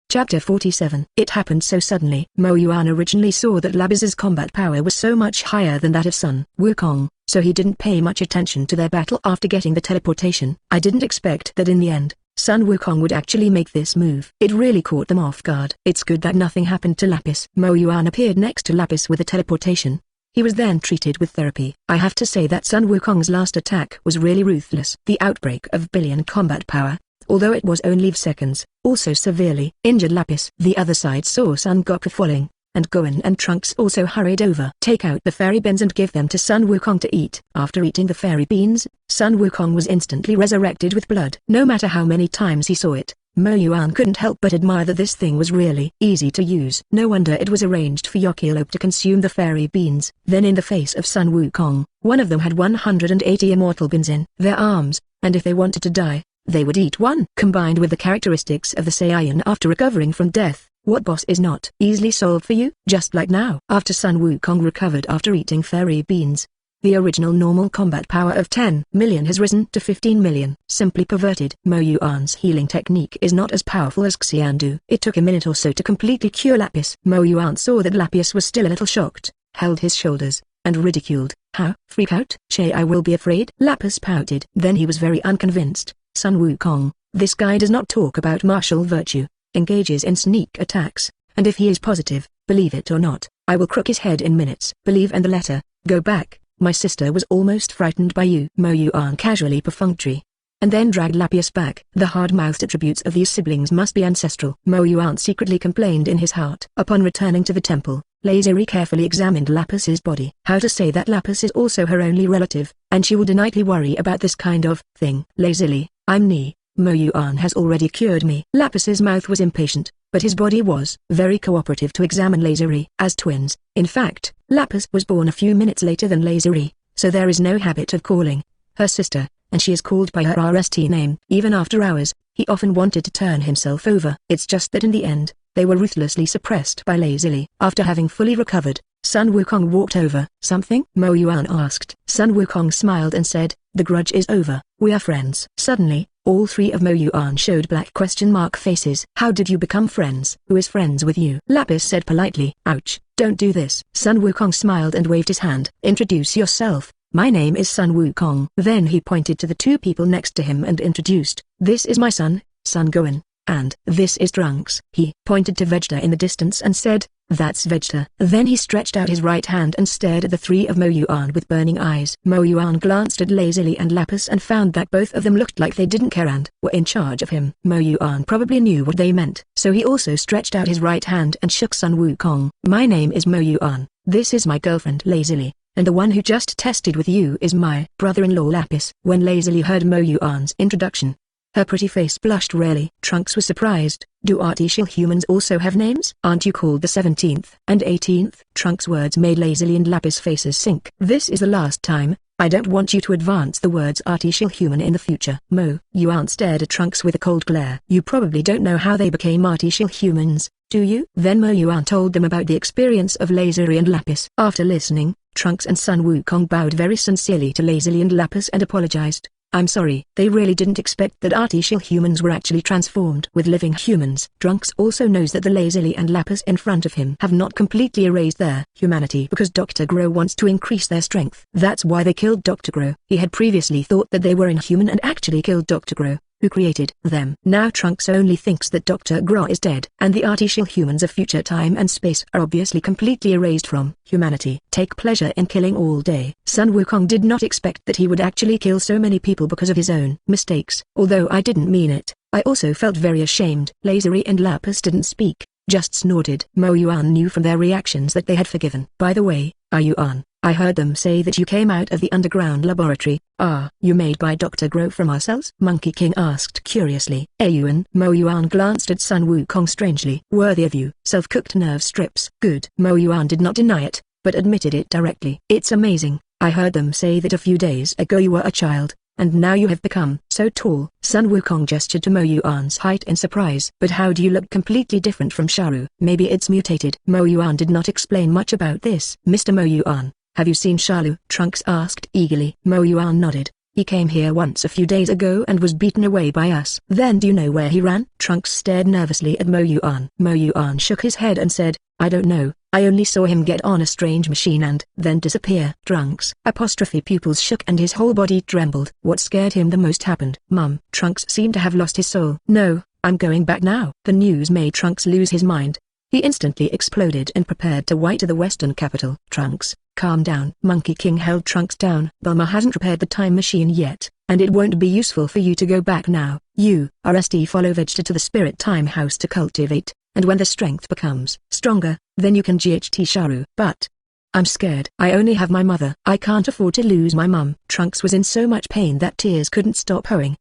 [SPEAKER 1] Chapter 47. It happened so suddenly. Mo Yuan originally saw that Lapis's combat power was so much higher than that of Sun Wukong, so he didn't pay much attention to their battle after getting the teleportation. I didn't expect that in the end, Sun Wukong would actually make this move. It really caught them off guard. It's good that nothing happened to Lapis. Mo Yuan appeared next to Lapis with a teleportation. He was then treated with therapy. I have to say that Sun Wukong's last attack was really ruthless. The outbreak of billion combat power, although it was only seconds, also severely injured Lapis. The other side saw Sun Goku falling, and Gohan and Trunks also hurried over. Take out the fairy beans and give them to Sun Wukong to eat. After eating the fairy beans, Sun Wukong was instantly resurrected with blood. No matter how many times he saw it, Mo Yuan couldn't help but admire that this thing was really easy to use. No wonder it was arranged for Yokilope to consume the fairy beans. Then in the face of Sun Wukong, one of them had 180 immortal beans in their arms, and if they wanted to die, they would eat one. Combined with the characteristics of the Saiyan after recovering from death, what boss is not easily solved for you? Just like now. After Sun Wukong recovered after eating fairy beans, The original normal combat power of 10 million has risen to 15 million. Simply perverted. Mo Yuan's healing technique is not as powerful as Xiandu. It took a minute or so to completely cure Lapis. Mo Yuan saw that Lapis was still a little shocked, held his shoulders, and ridiculed. How? Freak out? Che, I will be afraid? Lapis pouted. Then he was very unconvinced. Sun Wukong, this guy does not talk about martial virtue, engages in sneak attacks, and if he is positive, believe it or not, I will crook his head in minutes. Believe and the letter, go back, my sister was almost frightened by you. Mo Yuan casually perfunctory, and then dragged Lapis back. The hard-mouthed attributes of these siblings must be ancestral. Mo Yuan secretly complained in his heart. Upon returning to the temple, Lazuri carefully examined Lapis's body. How to say that Lapis is also her only relative, and she would nightly worry about this kind of thing. Lazily, I'm Ni. Mo Yuan has already cured me. Lapis's mouth was impatient, but his body was very cooperative to examine Lazuri as twins. In fact, Lapis was born a few minutes later than Lazuri, so there is no habit of calling her sister, and she is called by her RST name. Even after hours, he often wanted to turn himself over. It's just that in the end, they were ruthlessly suppressed by Lazily. After having fully recovered, Sun Wukong walked over. Something? Mo Yuan asked. Sun Wukong smiled and said, the grudge is over. We are friends. Suddenly, all three of Mo Yuan showed black question mark faces. How did you become friends? Who is friends with you? Lapis said politely. Ouch, don't do this. Sun Wukong smiled and waved his hand. Introduce yourself. My name is Sun Wukong. Then he pointed to the two people next to him and introduced. This is my son, Sun Gohan, and this is Trunks. He pointed to Vegeta in the distance and said, that's Vegeta. Then he stretched out his right hand and stared at the three of Mo Yuan with burning eyes. Mo Yuan glanced at Lazily and Lapis and found that both of them looked like they didn't care and were in charge of him. Mo Yuan probably knew what they meant, so he also stretched out his right hand and shook Sun Wukong. My name is Mo Yuan. This is my girlfriend Lazily, and the one who just tested with you is my brother-in-law Lapis. When Lazily heard Mo Yuan's introduction, her pretty face blushed rarely. Trunks was surprised. Do artificial humans also have names? Aren't you called the 17th and 18th? Trunks' words made Lazily and Lapis' faces sink. This is the last time. I don't want you to advance the words artificial human in the future. Mo Yuan stared at Trunks with a cold glare. You probably don't know how they became artificial humans, do you? Then Mo Yuan told them about the experience of Lazily and Lapis. After listening, Trunks and Sun Wukong bowed very sincerely to Lazily and Lapis and apologized. I'm sorry. They really didn't expect that artificial humans were actually transformed with living humans. Trunks also knows that the Lazily and Lapis in front of him have not completely erased their humanity because Dr. Gro wants to increase their strength. That's why they killed Dr. Gro. He had previously thought that they were inhuman and actually killed Dr. Gro, who created them. Now Trunks only thinks that Dr. Gro is dead, and the artificial humans of future time and space are obviously completely erased from humanity. Take pleasure in killing all day. Sun Wukong did not expect that he would actually kill so many people because of his own mistakes. Although I didn't mean it, I also felt very ashamed. Lazily and Lapis didn't speak, just snorted. Mo Yuan knew from their reactions that they had forgiven. By the way, are you on? I heard them say that you came out of the underground laboratory. Ah, you made by Dr. Gro from our cells? Monkey King asked curiously. Yuan. Mo Yuan glanced at Sun Wukong strangely. Worthy of you. Self-cooked nerve strips. Good. Mo Yuan did not deny it, but admitted it directly. It's amazing. I heard them say that a few days ago you were a child, and now you have become so tall. Sun Wukong gestured to Mo Yuan's height in surprise. But how do you look completely different from Sharu? Maybe it's mutated. Mo Yuan did not explain much about this. Mr. Mo Yuan, have you seen Shalu? Trunks asked eagerly. Mo Yuan nodded. He came here once a few days ago and was beaten away by us. Then do you know where he ran? Trunks stared nervously at Mo Yuan. Mo Yuan shook his head and said, I don't know. I only saw him get on a strange machine and then disappear. Trunks' apostrophe pupils shook and his whole body trembled. What scared him the most happened. Mum. Trunks seemed to have lost his soul. No, I'm going back now. The news made Trunks lose his mind. He instantly exploded and prepared to white to the western capital. Trunks, calm down. Monkey King held Trunks down. Bulma hasn't repaired the time machine yet, and it won't be useful for you to go back now. You, RST, follow Vegeta to the Spirit Time House to cultivate, and when the strength becomes stronger, then you can GHT Sharu. But I'm scared. I only have my mother. I can't afford to lose my mum. Trunks was in so much pain that tears couldn't stop flowing.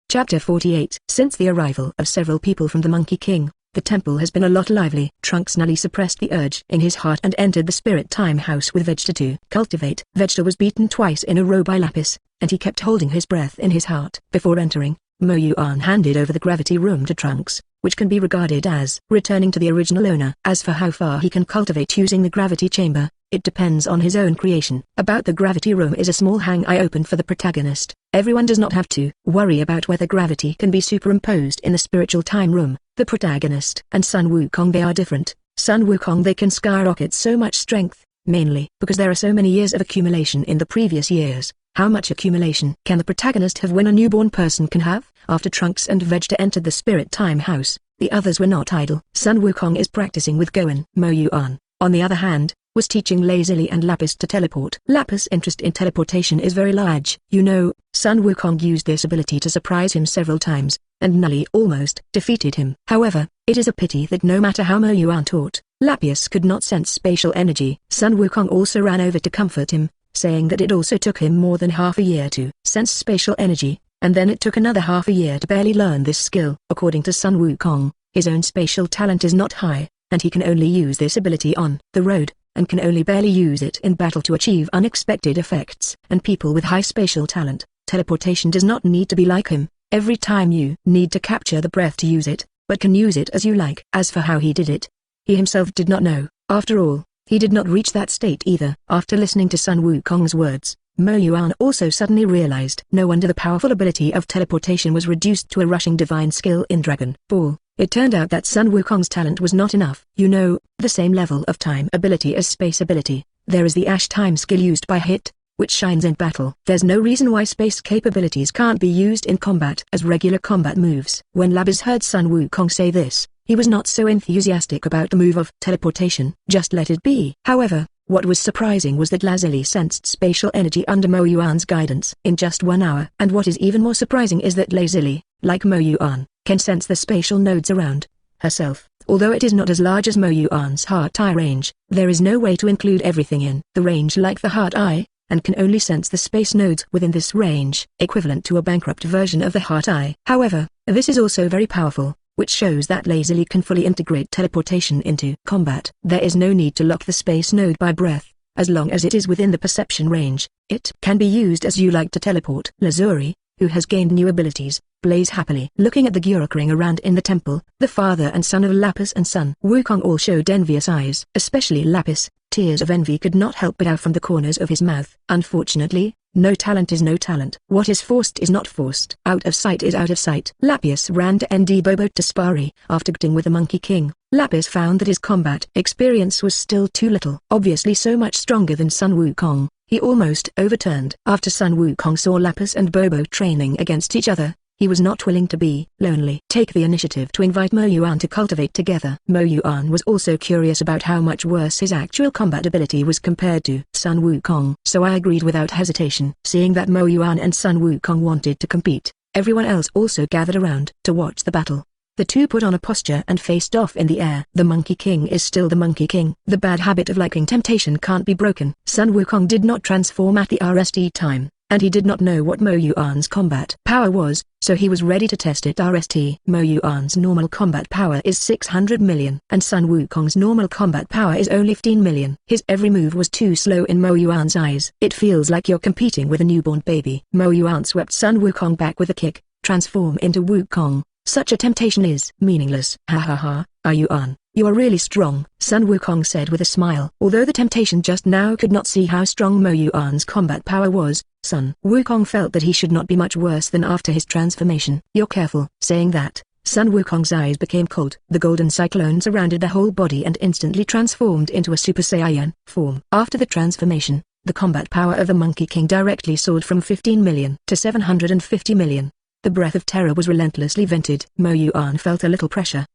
[SPEAKER 1] Chapter 48. Since the arrival of several people from the Monkey King, the temple has been a lot lively. Trunks nearly suppressed the urge in his heart and entered the Spirit Time House with Vegeta to cultivate. Vegeta was beaten twice in a row by Lapis, and he kept holding his breath in his heart. Before entering, Mo Yuan handed over the gravity room to Trunks, which can be regarded as returning to the original owner. As for how far he can cultivate using the gravity chamber, it depends on his own creation. About the gravity room is a small hang-eye open for the protagonist. Everyone does not have to worry about whether gravity can be superimposed in the spiritual time room. The protagonist and Sun Wukong, they are different. Sun Wukong, they can skyrocket so much strength, mainly because there are so many years of accumulation in the previous years. How much accumulation can the protagonist have when a newborn person can have? After Trunks and Vegeta entered the spirit time house, the others were not idle. Sun Wukong is practicing with Gohan. Mo Yuan, on the other hand, was teaching Lazily and Lapis to teleport. Lapis' interest in teleportation is very large. You know, Sun Wukong used this ability to surprise him several times, and nearly almost defeated him. However, it is a pity that no matter how Mo Yuan taught, Lapis could not sense spatial energy. Sun Wukong also ran over to comfort him, saying that it also took him more than half a year to sense spatial energy, and then it took another half a year to barely learn this skill. According to Sun Wukong, his own spatial talent is not high, and he can only use this ability on the road, and can only barely use it in battle to achieve unexpected effects. And people with high spatial talent, teleportation does not need to be like him. Every time you need to capture the breath to use it, but can use it as you like. As for how he did it, he himself did not know. After all, he did not reach that state either. After listening to Sun Wukong's words, Mo Yuan also suddenly realized no wonder the powerful ability of teleportation was reduced to a rushing divine skill in Dragon Ball. It turned out that Sun Wukong's talent was not enough. You know, the same level of time ability as space ability, there is the Ash time skill used by Hit, which shines in battle. There's no reason why space capabilities can't be used in combat as regular combat moves. When Lapis heard Sun Wukong say this, he was not so enthusiastic about the move of teleportation. Just let it be. However, what was surprising was that Lazily sensed spatial energy under Mo Yuan's guidance in just 1 hour. And what is even more surprising is that Lazily, like Mo Yuan, can sense the spatial nodes around herself. Although it is not as large as Mo Yuan's heart eye range, there is no way to include everything in the range like the heart eye, and can only sense the space nodes within this range, equivalent to a bankrupt version of the heart eye. However, this is also very powerful, which shows that Lazily can fully integrate teleportation into combat. There is no need to lock the space node by breath. As long as it is within the perception range, it can be used as you like to teleport. Lazuri, who has gained new abilities, blaze happily. Looking at the Gyurok around in the temple, the father and son of Lapis and Sun Wukong all showed envious eyes. Especially Lapis, tears of envy could not help but out from the corners of his mouth. Unfortunately, no talent is no talent. What is forced is not forced. Out of sight is out of sight. Lapis ran to ND Bobo to Spari. After getting with the Monkey King, Lapis found that his combat experience was still too little. Obviously so much stronger than Sun Wukong, he almost overturned. After Sun Wukong saw Lapis and Bobo training against each other, he was not willing to be lonely. Take the initiative to invite Mo Yuan to cultivate together. Mo Yuan was also curious about how much worse his actual combat ability was compared to Sun Wukong. So I agreed without hesitation. Seeing that Mo Yuan and Sun Wukong wanted to compete, everyone else also gathered around to watch the battle. The two put on a posture and faced off in the air. The Monkey King is still the Monkey King. The bad habit of liking temptation can't be broken. Sun Wukong did not transform at the RST time, and he did not know what Mo Yuan's combat power was, so he was ready to test it. RST. Mo Yuan's normal combat power is 600 million, and Sun Wukong's normal combat power is only 15 million. His every move was too slow in Mo Yuan's eyes. It feels like you're competing with a newborn baby. Mo Yuan swept Sun Wukong back with a kick. Transform into Wukong. Such a temptation is meaningless. Ha ha ha, Yuan, you are really strong, Sun Wukong said with a smile. Although the temptation just now could not see how strong Mo Yuan's combat power was, Sun Wukong felt that he should not be much worse than after his transformation. You're careful. Saying that, Sun Wukong's eyes became cold. The golden cyclone surrounded the whole body and instantly transformed into a Super Saiyan form. After the transformation, the combat power of the Monkey King directly soared from 15 million to 750 million. The breath of terror was relentlessly vented. Mo Yuan felt a little pressure.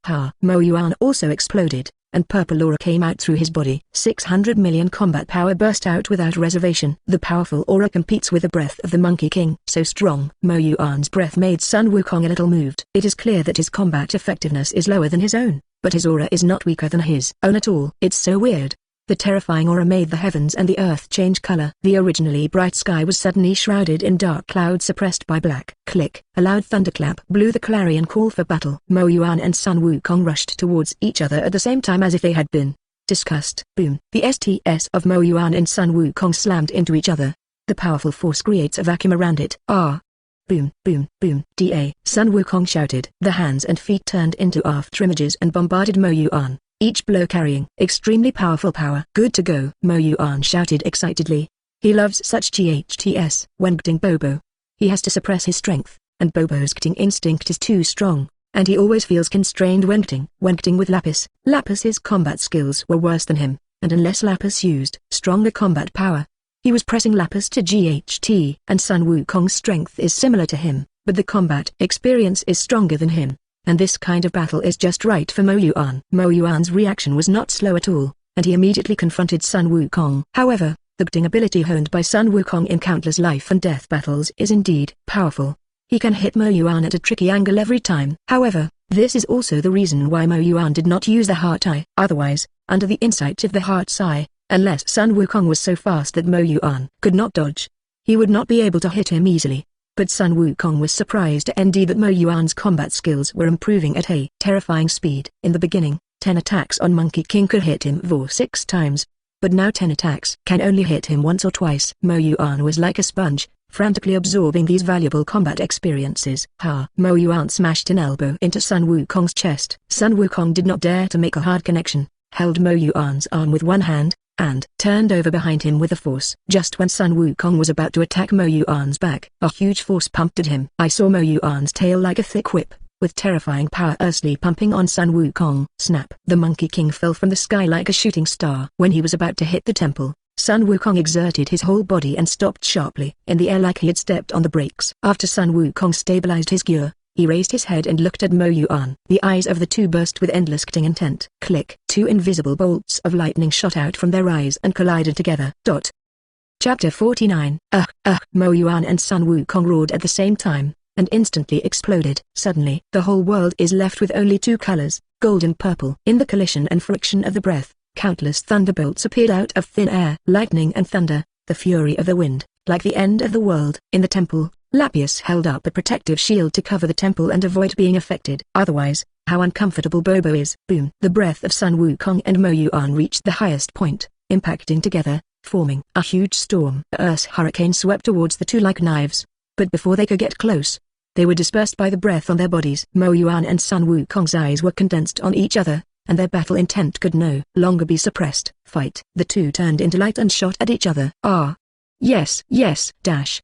[SPEAKER 1] Mo Yuan also exploded, and purple aura came out through his body. 600 million combat power burst out without reservation. The powerful aura competes with the breath of the Monkey King. So strong. Mo Yuan's breath made Sun Wukong a little moved. It is clear that his combat effectiveness is lower than his own, but his aura is not weaker than his own at all. It's so weird. The terrifying aura made the heavens and the earth change color. The originally bright sky was suddenly shrouded in dark clouds suppressed by black. Click. A loud thunderclap blew the clarion call for battle. Mo Yuan and Sun Wukong rushed towards each other at the same time as if they had been discussed. Boom. The STS of Mo Yuan and Sun Wukong slammed into each other. The powerful force creates a vacuum around it. Boom, boom, boom. Da. Sun Wukong shouted. The hands and feet turned into after images and bombarded Mo Yuan. each blow carrying extremely powerful power. Good to go, Mo Yuan shouted excitedly. He loves such GHTS. When gting Bobo, he has to suppress his strength, and Bobo's gting instinct is too strong, and he always feels constrained when gting with Lapis. Lapis's combat skills were worse than him, and unless Lapis used stronger combat power, he was pressing Lapis to GHT. And Sun Wukong's strength is similar to him, but the combat experience is stronger than him, and this kind of battle is just right for Mo Yuan. Mo Yuan's reaction was not slow at all, and he immediately confronted Sun Wukong. However, the gting ability honed by Sun Wukong in countless life and death battles is indeed powerful. He can hit Mo Yuan at a tricky angle every time. However, this is also the reason why Mo Yuan did not use the Heart Eye. Otherwise, under the insight of the Heart's Eye, unless Sun Wukong was so fast that Mo Yuan could not dodge, he would not be able to hit him easily. But Sun Wukong was surprised indeed that Mo Yuan's combat skills were improving at a terrifying speed. In the beginning, 10 attacks on Monkey King could hit him for 6 times, but now 10 attacks can only hit him once or twice. Mo Yuan was like a sponge, frantically absorbing these valuable combat experiences. Ha! Mo Yuan smashed an elbow into Sun Wukong's chest. Sun Wukong did not dare to make a hard connection, held Mo Yuan's arm with one hand, and turned over behind him with a force. Just when Sun Wukong was about to attack Mo Yuan's back, a huge force pumped at him. I saw Mo Yuan's tail like a thick whip, with terrifying power earthly pumping on Sun Wukong. Snap! The Monkey King fell from the sky like a shooting star. When he was about to hit the temple, Sun Wukong exerted his whole body and stopped sharply in the air like he had stepped on the brakes. After Sun Wukong stabilized his gear, he raised his head and looked at Mo Yuan. The eyes of the two burst with endless gting intent. Click! 2 invisible bolts of lightning shot out from their eyes and collided together. Chapter 49. Mo Yuan and Sun Wukong roared at the same time, and instantly exploded. Suddenly, the whole world is left with only 2 colors, gold and purple. In the collision and friction of the breath, countless thunderbolts appeared out of thin air. Lightning and thunder, the fury of the wind, like the end of the world. In the temple, Lapis held up a protective shield to cover the temple and avoid being affected. Otherwise, how uncomfortable Bobo is. Boom! The breath of Sun Wukong and Mo Yuan reached the highest point, impacting together, forming a huge storm. A earth hurricane swept towards the two like knives, but before they could get close, they were dispersed by the breath on their bodies. Mo Yuan and Sun Wukong's eyes were condensed on each other, and their battle intent could no longer be suppressed. Fight! The two turned into light and shot at each other. Ah! Yes! Dash!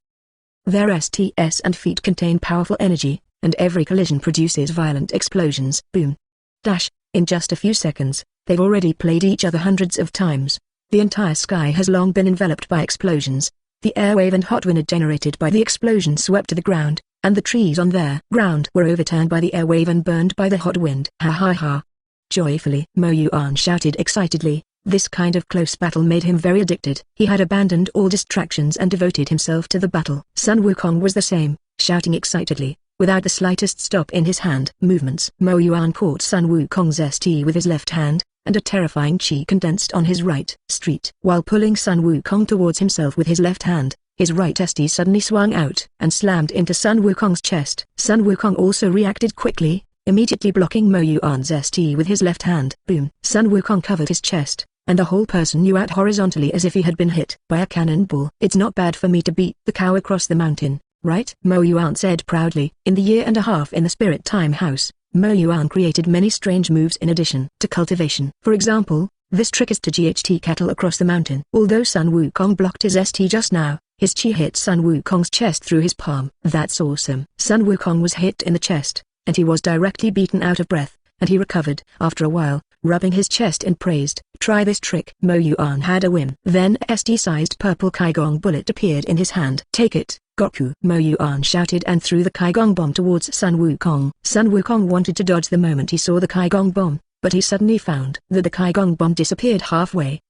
[SPEAKER 1] Their STS and feet contain powerful energy, and every collision produces violent explosions. Boom! Dash! In just a few seconds, they've already played each other hundreds of times. The entire sky has long been enveloped by explosions. The air wave and hot wind generated by the explosion swept to the ground, and the trees on their ground were overturned by the air wave and burned by the hot wind. Ha ha ha! Joyfully, Mo Yuan shouted excitedly. This kind of close battle made him very addicted. He had abandoned all distractions and devoted himself to the battle. Sun Wukong was the same, shouting excitedly, without the slightest stop in his hand movements. Mo Yuan caught Sun Wukong's ST with his left hand, and a terrifying chi condensed on his right street. While pulling Sun Wukong towards himself with his left hand, his right ST suddenly swung out and slammed into Sun Wukong's chest. Sun Wukong also reacted quickly, immediately blocking Mo Yuan's ST with his left hand. Boom! Sun Wukong covered his chest, and the whole person knew out horizontally as if he had been hit by a cannonball. It's not bad for me to beat the cow across the mountain, right? Mo Yuan said proudly. In the year and a half in the Spirit Time House, Mo Yuan created many strange moves in addition to cultivation. For example, this trick is to GHT cattle across the mountain. Although Sun Wukong blocked his ST just now, his chi hit Sun Wukong's chest through his palm. That's awesome. Sun Wukong was hit in the chest, and he was directly beaten out of breath, and he recovered after a while, rubbing his chest and praised, "Try this trick." Mo Yuan had a whim. Then a ST-sized purple Kaigong bullet appeared in his hand. "Take it, Goku!" Mo Yuan shouted and threw the Kaigong bomb towards Sun Wukong. Sun Wukong wanted to dodge the moment he saw the Kaigong bomb, but he suddenly found that the Kaigong bomb disappeared halfway.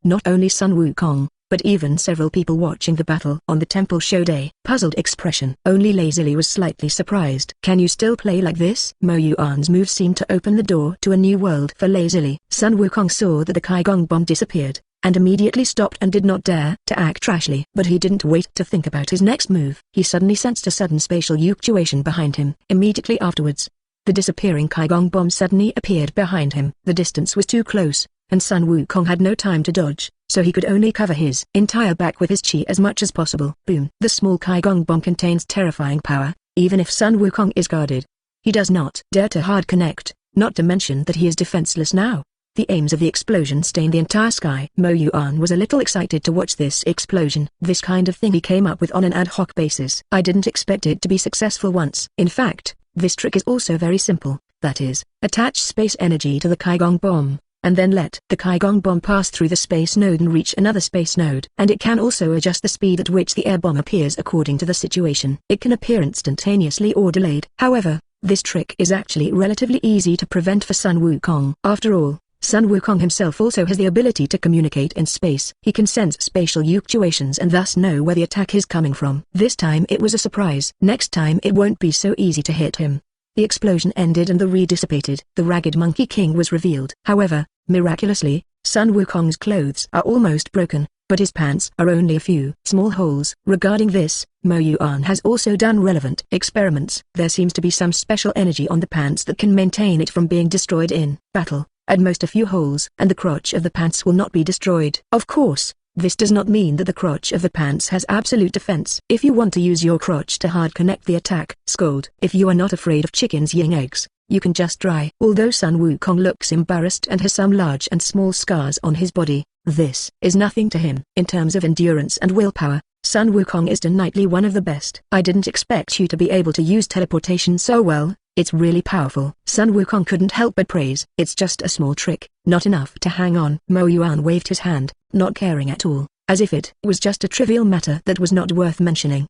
[SPEAKER 1] Not only Sun Wukong, but even several people watching the battle on the temple showed a puzzled expression. Only Lazily was slightly surprised. "Can you still play like this?" Mo Yuan's move seemed to open the door to a new world for Lazily. Sun Wukong saw that the Kaigong bomb disappeared, and immediately stopped and did not dare to act rashly. But he didn't wait to think about his next move. He suddenly sensed a sudden spatial fluctuation behind him. Immediately afterwards, the disappearing Kaigong bomb suddenly appeared behind him. The distance was too close, and Sun Wukong had no time to dodge, so he could only cover his entire back with his chi as much as possible. Boom! The small Kaigong bomb contains terrifying power, even if Sun Wukong is guarded. He does not dare to hard connect, not to mention that he is defenseless now. The aims of the explosion stained the entire sky. Mo Yuan was a little excited to watch this explosion. This kind of thing he came up with on an ad hoc basis. I didn't expect it to be successful once. In fact, this trick is also very simple, that is, attach space energy to the Kaigong bomb, and then let the Kaigong bomb pass through the space node and reach another space node. And it can also adjust the speed at which the air bomb appears according to the situation. It can appear instantaneously or delayed. However, this trick is actually relatively easy to prevent for Sun Wukong. After all, Sun Wukong himself also has the ability to communicate in space. He can sense spatial fluctuations and thus know where the attack is coming from. This time it was a surprise. Next time it won't be so easy to hit him. The explosion ended and the Re dissipated. The Ragged Monkey King was revealed. However, miraculously, Sun Wukong's clothes are almost broken, but his pants are only a few small holes. Regarding this, Mo Yuan has also done relevant experiments. There seems to be some special energy on the pants that can maintain it from being destroyed in battle. At most a few holes, and the crotch of the pants will not be destroyed. Of course, this does not mean that the crotch of the pants has absolute defense. If you want to use your crotch to hard connect the attack, scold. If you are not afraid of chickens laying eggs, you can just try. Although Sun Wukong looks embarrassed and has some large and small scars on his body, this is nothing to him. In terms of endurance and willpower, Sun Wukong is definitely one of the best. I didn't expect you to be able to use teleportation so well. It's really powerful. Sun Wukong couldn't help but praise. It's just a small trick, not enough to hang on. Mo Yuan waved his hand, not caring at all, as if it was just a trivial matter that was not worth mentioning.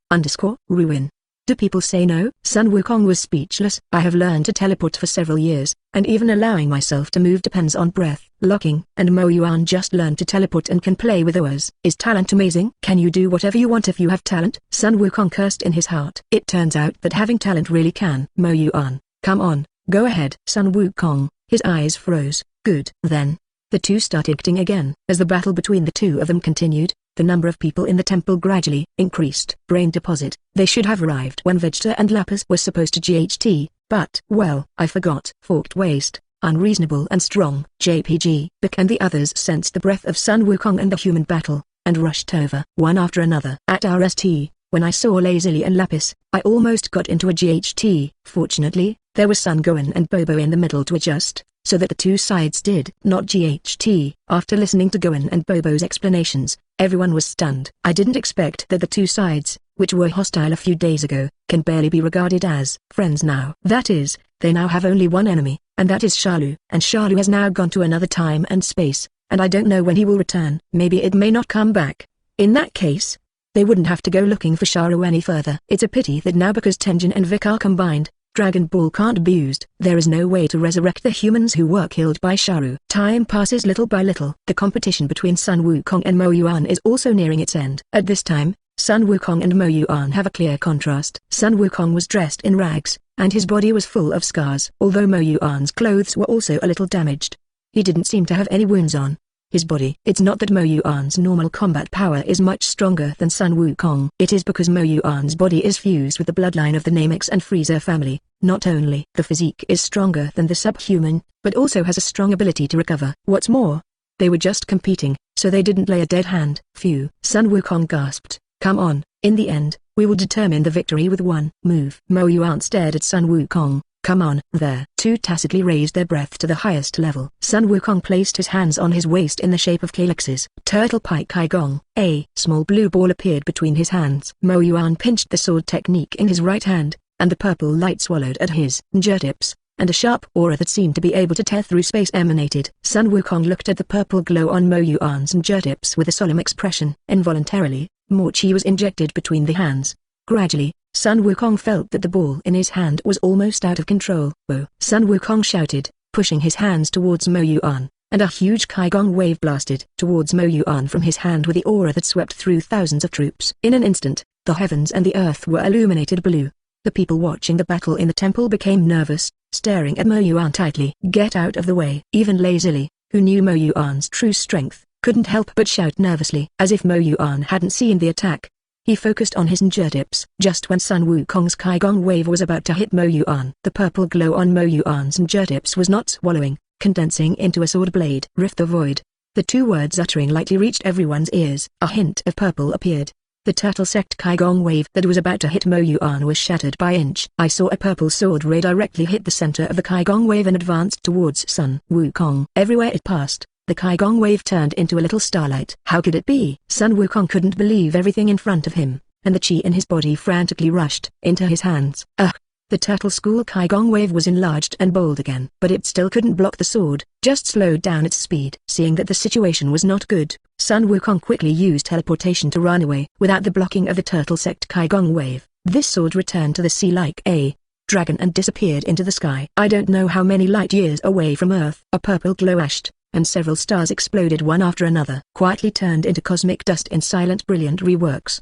[SPEAKER 1] Ruin. Do people say no? Sun Wukong was speechless. I have learned to teleport for several years, and even allowing myself to move depends on breath locking. And Mo Yuan just learned to teleport and can play with oars. Is talent amazing? Can you do whatever you want if you have talent? Sun Wukong cursed in his heart. It turns out that having talent really can. Mo Yuan, come on, go ahead. Sun Wukong, his eyes froze. Good. Then, the two started acting again. As the battle between the two of them continued, the number of people in the temple gradually increased. Brain deposit. They should have arrived when Vegeta and Lapis were supposed to GHT, but, well, I forgot. Forked waist, unreasonable and strong. JPG. And the others sensed the breath of Sun Wukong and the human battle, and rushed over. One after another. At RST, when I saw Lazily and Lapis, I almost got into a GHT. Fortunately, there was Sun Gohan and Bobo in the middle to adjust, so that the two sides did not GHT. After listening to Gohan and Bobo's explanations, everyone was stunned. I didn't expect that the two sides, which were hostile a few days ago, can barely be regarded as friends now. That is, they now have only one enemy, and that is Shalu. And Shalu has now gone to another time and space, and I don't know when he will return. Maybe it may not come back. In that case, they wouldn't have to go looking for Shalu any further. It's a pity that now because Tenjin and Vic are combined, Dragon Ball can't be used. There is no way to resurrect the humans who were killed by Sharu. Time passes little by little. The competition between Sun Wukong and Mo Yuan is also nearing its end. At this time, Sun Wukong and Mo Yuan have a clear contrast. Sun Wukong was dressed in rags, and his body was full of scars. Although Mo Yuan's clothes were also a little damaged, he didn't seem to have any wounds on his body. It's not that Mo Yuan's normal combat power is much stronger than Sun Wukong. It is because Mo Yuan's body is fused with the bloodline of the Namex and Frieza family. Not only the physique is stronger than the subhuman, but also has a strong ability to recover. What's more, they were just competing, so they didn't lay a dead hand. Phew. Sun Wukong gasped. Come on, in the end, we will determine the victory with one move. Mo Yuan stared at Sun Wukong. Come on. There. Two tacitly raised their breath to the highest level. Sun Wukong placed his hands on his waist in the shape of calyxes. Turtle Pike Kaigong. A small blue ball appeared between his hands. Mo Yuan pinched the sword technique in his right hand, and the purple light swallowed at his fingertips, and a sharp aura that seemed to be able to tear through space emanated. Sun Wukong looked at the purple glow on Mo Yuan's fingertips with a solemn expression. Involuntarily, more chi was injected between the hands. Gradually, Sun Wukong felt that the ball in his hand was almost out of control. Whoa! Sun Wukong shouted, pushing his hands towards Mo Yuan, and a huge Kaigong wave blasted towards Mo Yuan from his hand with the aura that swept through thousands of troops. In an instant, the heavens and the earth were illuminated blue. The people watching the battle in the temple became nervous, staring at Mo Yuan tightly. Get out of the way. Even Lazily, who knew Mo Yuan's true strength, couldn't help but shout nervously. As if Mo Yuan hadn't seen the attack, he focused on his fingertips. Just when Sun Wukong's Kaigong wave was about to hit Mo Yuan, the purple glow on Mo Yuan's fingertips was not swallowing, condensing into a sword blade. Rift the void. The two words uttering lightly reached everyone's ears. A hint of purple appeared. The turtle sect Kaigong wave that was about to hit Mo Yuan was shattered by inch. I saw a purple sword ray directly hit the center of the Kaigong wave and advanced towards Sun Wukong. Everywhere it passed, the Kaigong wave turned into a little starlight. How could it be? Sun Wukong couldn't believe everything in front of him, and the chi in his body frantically rushed into his hands. Ugh! The turtle school Kaigong wave was enlarged and bold again, but it still couldn't block the sword, just slowed down its speed. Seeing that the situation was not good, Sun Wukong quickly used teleportation to run away. Without the blocking of the turtle sect Kaigong wave, this sword returned to the sea like a dragon and disappeared into the sky. I don't know how many light years away from Earth. A purple glow ashed, and several stars exploded one after another, quietly turned into cosmic dust in silent brilliant reworks.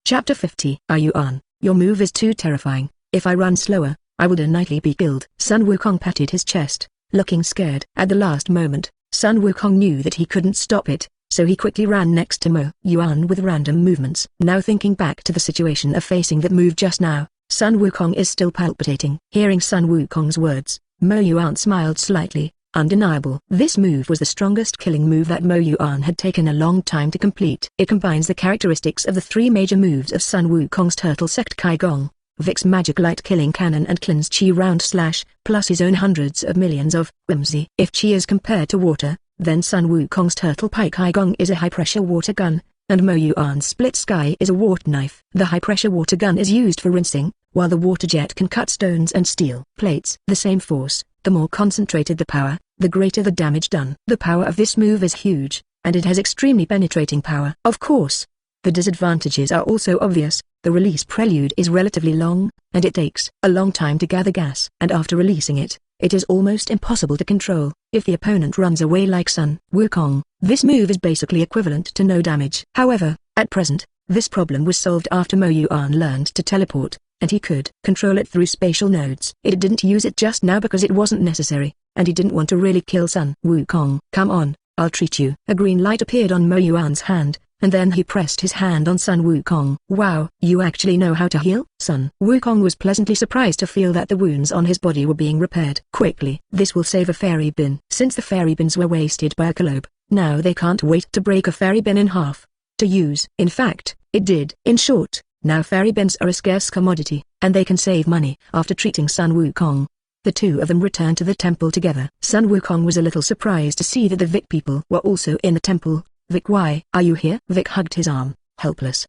[SPEAKER 1] Chapter 50. Are you on? Your move is too terrifying. If I run slower, I would innately be killed. Sun Wukong patted his chest, looking scared. At the last moment, Sun Wukong knew that he couldn't stop it, so he quickly ran next to Mo Yuan with random movements. Now thinking back to the situation of facing that move just now, Sun Wukong is still palpitating. Hearing Sun Wukong's words, Mo Yuan smiled slightly. Undeniable. This move was the strongest killing move that Mo Yuan had taken a long time to complete. It combines the characteristics of the three major moves of Sun Wukong's turtle sect Kaigong, Vic's magic light killing cannon and Clin's chi round slash, plus his own hundreds of millions of whimsy. If chi is compared to water, then Sun Wukong's turtle pike Kaigong is a high-pressure water gun, and Mo Yuan's split sky is a water knife. The high-pressure water gun is used for rinsing, while the water jet can cut stones and steel plates. The same force, the more concentrated the power, the greater the damage done. The power of this move is huge, and it has extremely penetrating power. Of course, the disadvantages are also obvious. The release prelude is relatively long, and it takes a long time to gather gas. And after releasing it, it is almost impossible to control. If the opponent runs away like Sun Wukong, this move is basically equivalent to no damage. However, at present, this problem was solved after Mo Yuan learned to teleport, and he could control it through spatial nodes. It didn't use it just now because it wasn't necessary, and he didn't want to really kill Sun Wukong. Come on, I'll treat you. A green light appeared on Mo Yuan's hand, and then he pressed his hand on Sun Wukong. Wow, you actually know how to heal? Sun Wukong was pleasantly surprised to feel that the wounds on his body were being repaired quickly. This will save a fairy bin. Since the fairy bins were wasted by a calobe, now they can't wait to break a fairy bin in half to use. In fact, it did. In short, now fairy bins are a scarce commodity, and they can save money. After treating Sun Wukong, the two of them returned to the temple together. Sun Wukong was a little surprised to see that the Vic people were also in the temple. Vic, why are you here? Vic hugged his arm, helpless.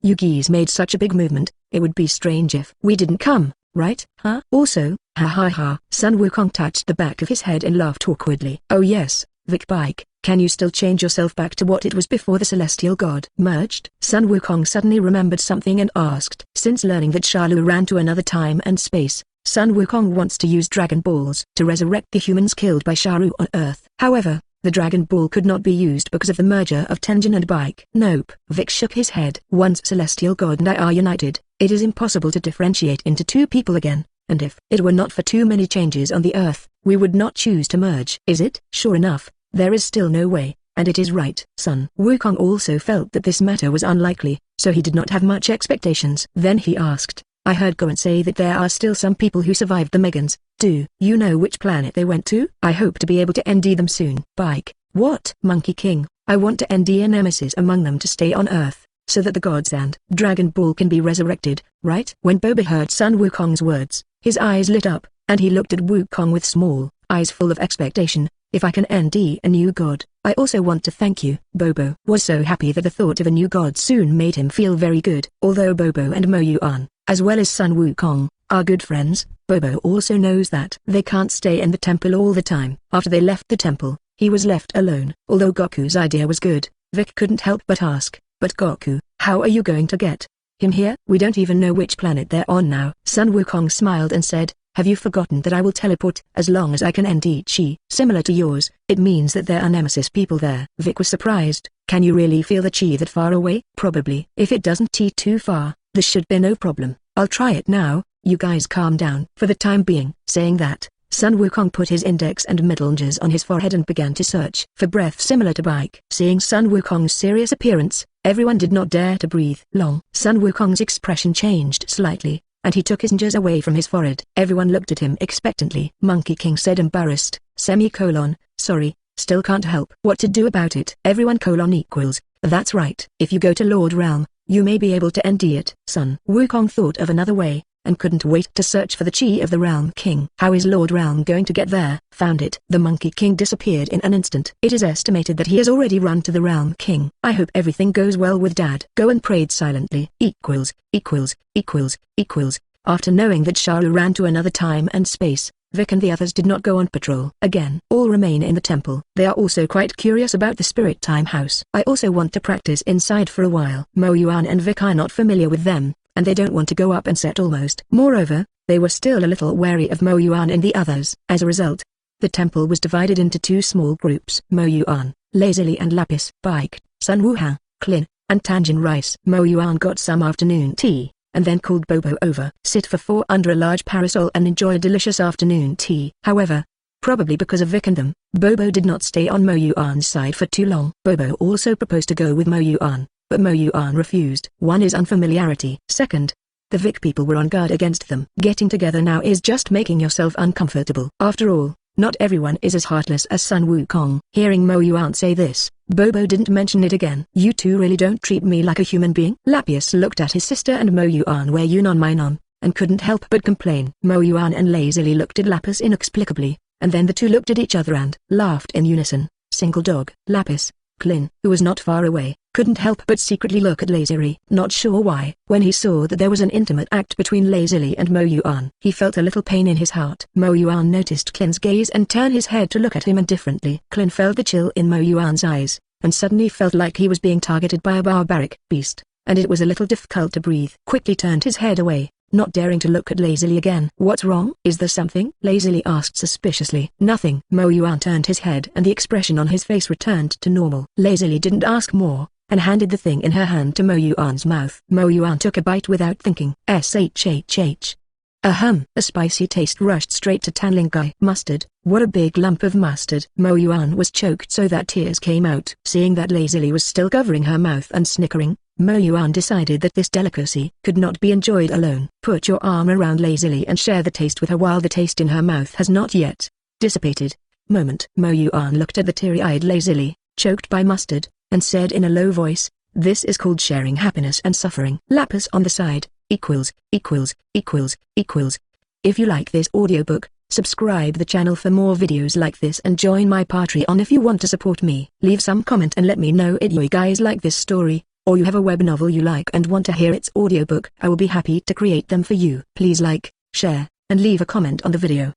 [SPEAKER 1] You geese made such a big movement, it would be strange if we didn't come, right? Huh? Also, ha ha ha. Sun Wukong touched the back of his head and laughed awkwardly. Oh yes, Vic Bike, can you still change yourself back to what it was before the celestial god merged? Sun Wukong suddenly remembered something and asked. Since learning that Shalu ran to another time and space, Sun Wukong wants to use DragonBallZ to resurrect the humans killed by Sharu on Earth. However, the Dragon Ball could not be used because of the merger of Tenjin and Bike. Nope. Vic shook his head. Once Celestial God and I are united, it is impossible to differentiate into two people again, and if it were not for too many changes on the Earth, we would not choose to merge. Is it? Sure enough, there is still no way, and it is right. Sun Wukong also felt that this matter was unlikely, so he did not have much expectations. Then he asked, I heard Goen say that there are still some people who survived the Megans. Do you know which planet they went to? I hope to be able to end them soon. Bike, what? Monkey King, I want to end a nemesis among them to stay on Earth, so that the gods and Dragon Ball can be resurrected, right? When Boba heard Sun Wukong's words, his eyes lit up, and he looked at Wukong with small eyes full of expectation. If I can end a new god, I also want to thank you. Bobo was so happy that the thought of a new god soon made him feel very good. Although Bobo and Mo Yuan, as well as Sun Wukong, are good friends, Bobo also knows that they can't stay in the temple all the time. After they left the temple, he was left alone. Although Goku's idea was good, Vic couldn't help but ask, but Goku, how are you going to get him here? We don't even know which planet they're on now. Sun Wukong smiled and said, have you forgotten that I will teleport as long as I can end chi? Similar to yours, it means that there are nemesis people there. Vic was surprised. Can you really feel the chi that far away? Probably. If it doesn't too far, this should be no problem. I'll try it now. You guys calm down. For the time being. Saying that, Sun Wukong put his index and middle fingers on his forehead and began to search for breath similar to Bike. Seeing Sun Wukong's serious appearance, everyone did not dare to breathe long. Sun Wukong's expression changed slightly, and he took his fingers away from his forehead. Everyone looked at him expectantly. Monkey King said embarrassed, sorry, Still can't help what to do about it. Everyone : that's right. If you go to Lord Realm, you may be able to end it. Sun Wukong thought of another way, and couldn't wait to search for the chi of the Realm King. How is Lord Realm going to get there? Found it. The Monkey King disappeared in an instant. It is estimated that he has already run to the Realm King. I hope everything goes well with Dad. Go and prayed silently. After knowing that Sharu ran to another time and space, Vic and the others did not go on patrol. Again, all remain in the temple. They are also quite curious about the Spirit Time House. I also want to practice inside for a while. Mo Yuan and Vic are not familiar with them, and they don't want to go up and set almost. Moreover, they were still a little wary of Mo Yuan and the others. As a result, the temple was divided into two small groups. Mo Yuan, lazily and Lapis, biked, Sun Wuhan, Klin, and Tanjin Rice. Mo Yuan got some afternoon tea, and then called Bobo over. Sit for 4 under a large parasol and enjoy a delicious afternoon tea. However, probably because of Vic and them, Bobo did not stay on Mo Yuan's side for too long. Bobo also proposed to go with Mo Yuan, but Mo Yuan refused. One is unfamiliarity. Second, the Vic people were on guard against them. Getting together now is just making yourself uncomfortable. After all, not everyone is as heartless as Sun Wukong. Hearing Mo Yuan say this, Bobo didn't mention it again. You two really don't treat me like a human being? Lapis looked at his sister and Mo Yuan where you non my non, and couldn't help but complain. Mo Yuan and lazily looked at Lapis inexplicably, and then the two looked at each other and laughed in unison. Single dog. Lapis, Klin, who was not far away, couldn't help but secretly look at Lazily. Not sure why. When he saw that there was an intimate act between Lazily and Mo Yuan, he felt a little pain in his heart. Mo Yuan noticed Klin's gaze and turned his head to look at him indifferently. Klin felt the chill in Mo Yuan's eyes, and suddenly felt like he was being targeted by a barbaric beast, and it was a little difficult to breathe. Quickly turned his head away, not daring to look at Lazily again. What's wrong? Is there something? Lazily asked suspiciously. Nothing. Mo Yuan turned his head and the expression on his face returned to normal. Lazily didn't ask more, and handed the thing in her hand to Mo Yuan's mouth. Mo Yuan took a bite without thinking. Shhh. Ahem. A spicy taste rushed straight to Tanlingai. Mustard. What a big lump of mustard. Mo Yuan was choked so that tears came out. Seeing that Lazily was still covering her mouth and snickering, Mo Yuan decided that this delicacy could not be enjoyed alone. Put your arm around Lazily and share the taste with her while the taste in her mouth has not yet dissipated. Mo Yuan looked at the teary-eyed Lazily, choked by mustard, and said in a low voice, "This is called sharing happiness and suffering." Lapis on the side, equals. If you like this audiobook, subscribe the channel for more videos like this and join my Patreon if you want to support me. Leave some comment and let me know if you guys like this story, or you have a web novel you like and want to hear its audiobook. I will be happy to create them for you. Please like, share, and leave a comment on the video.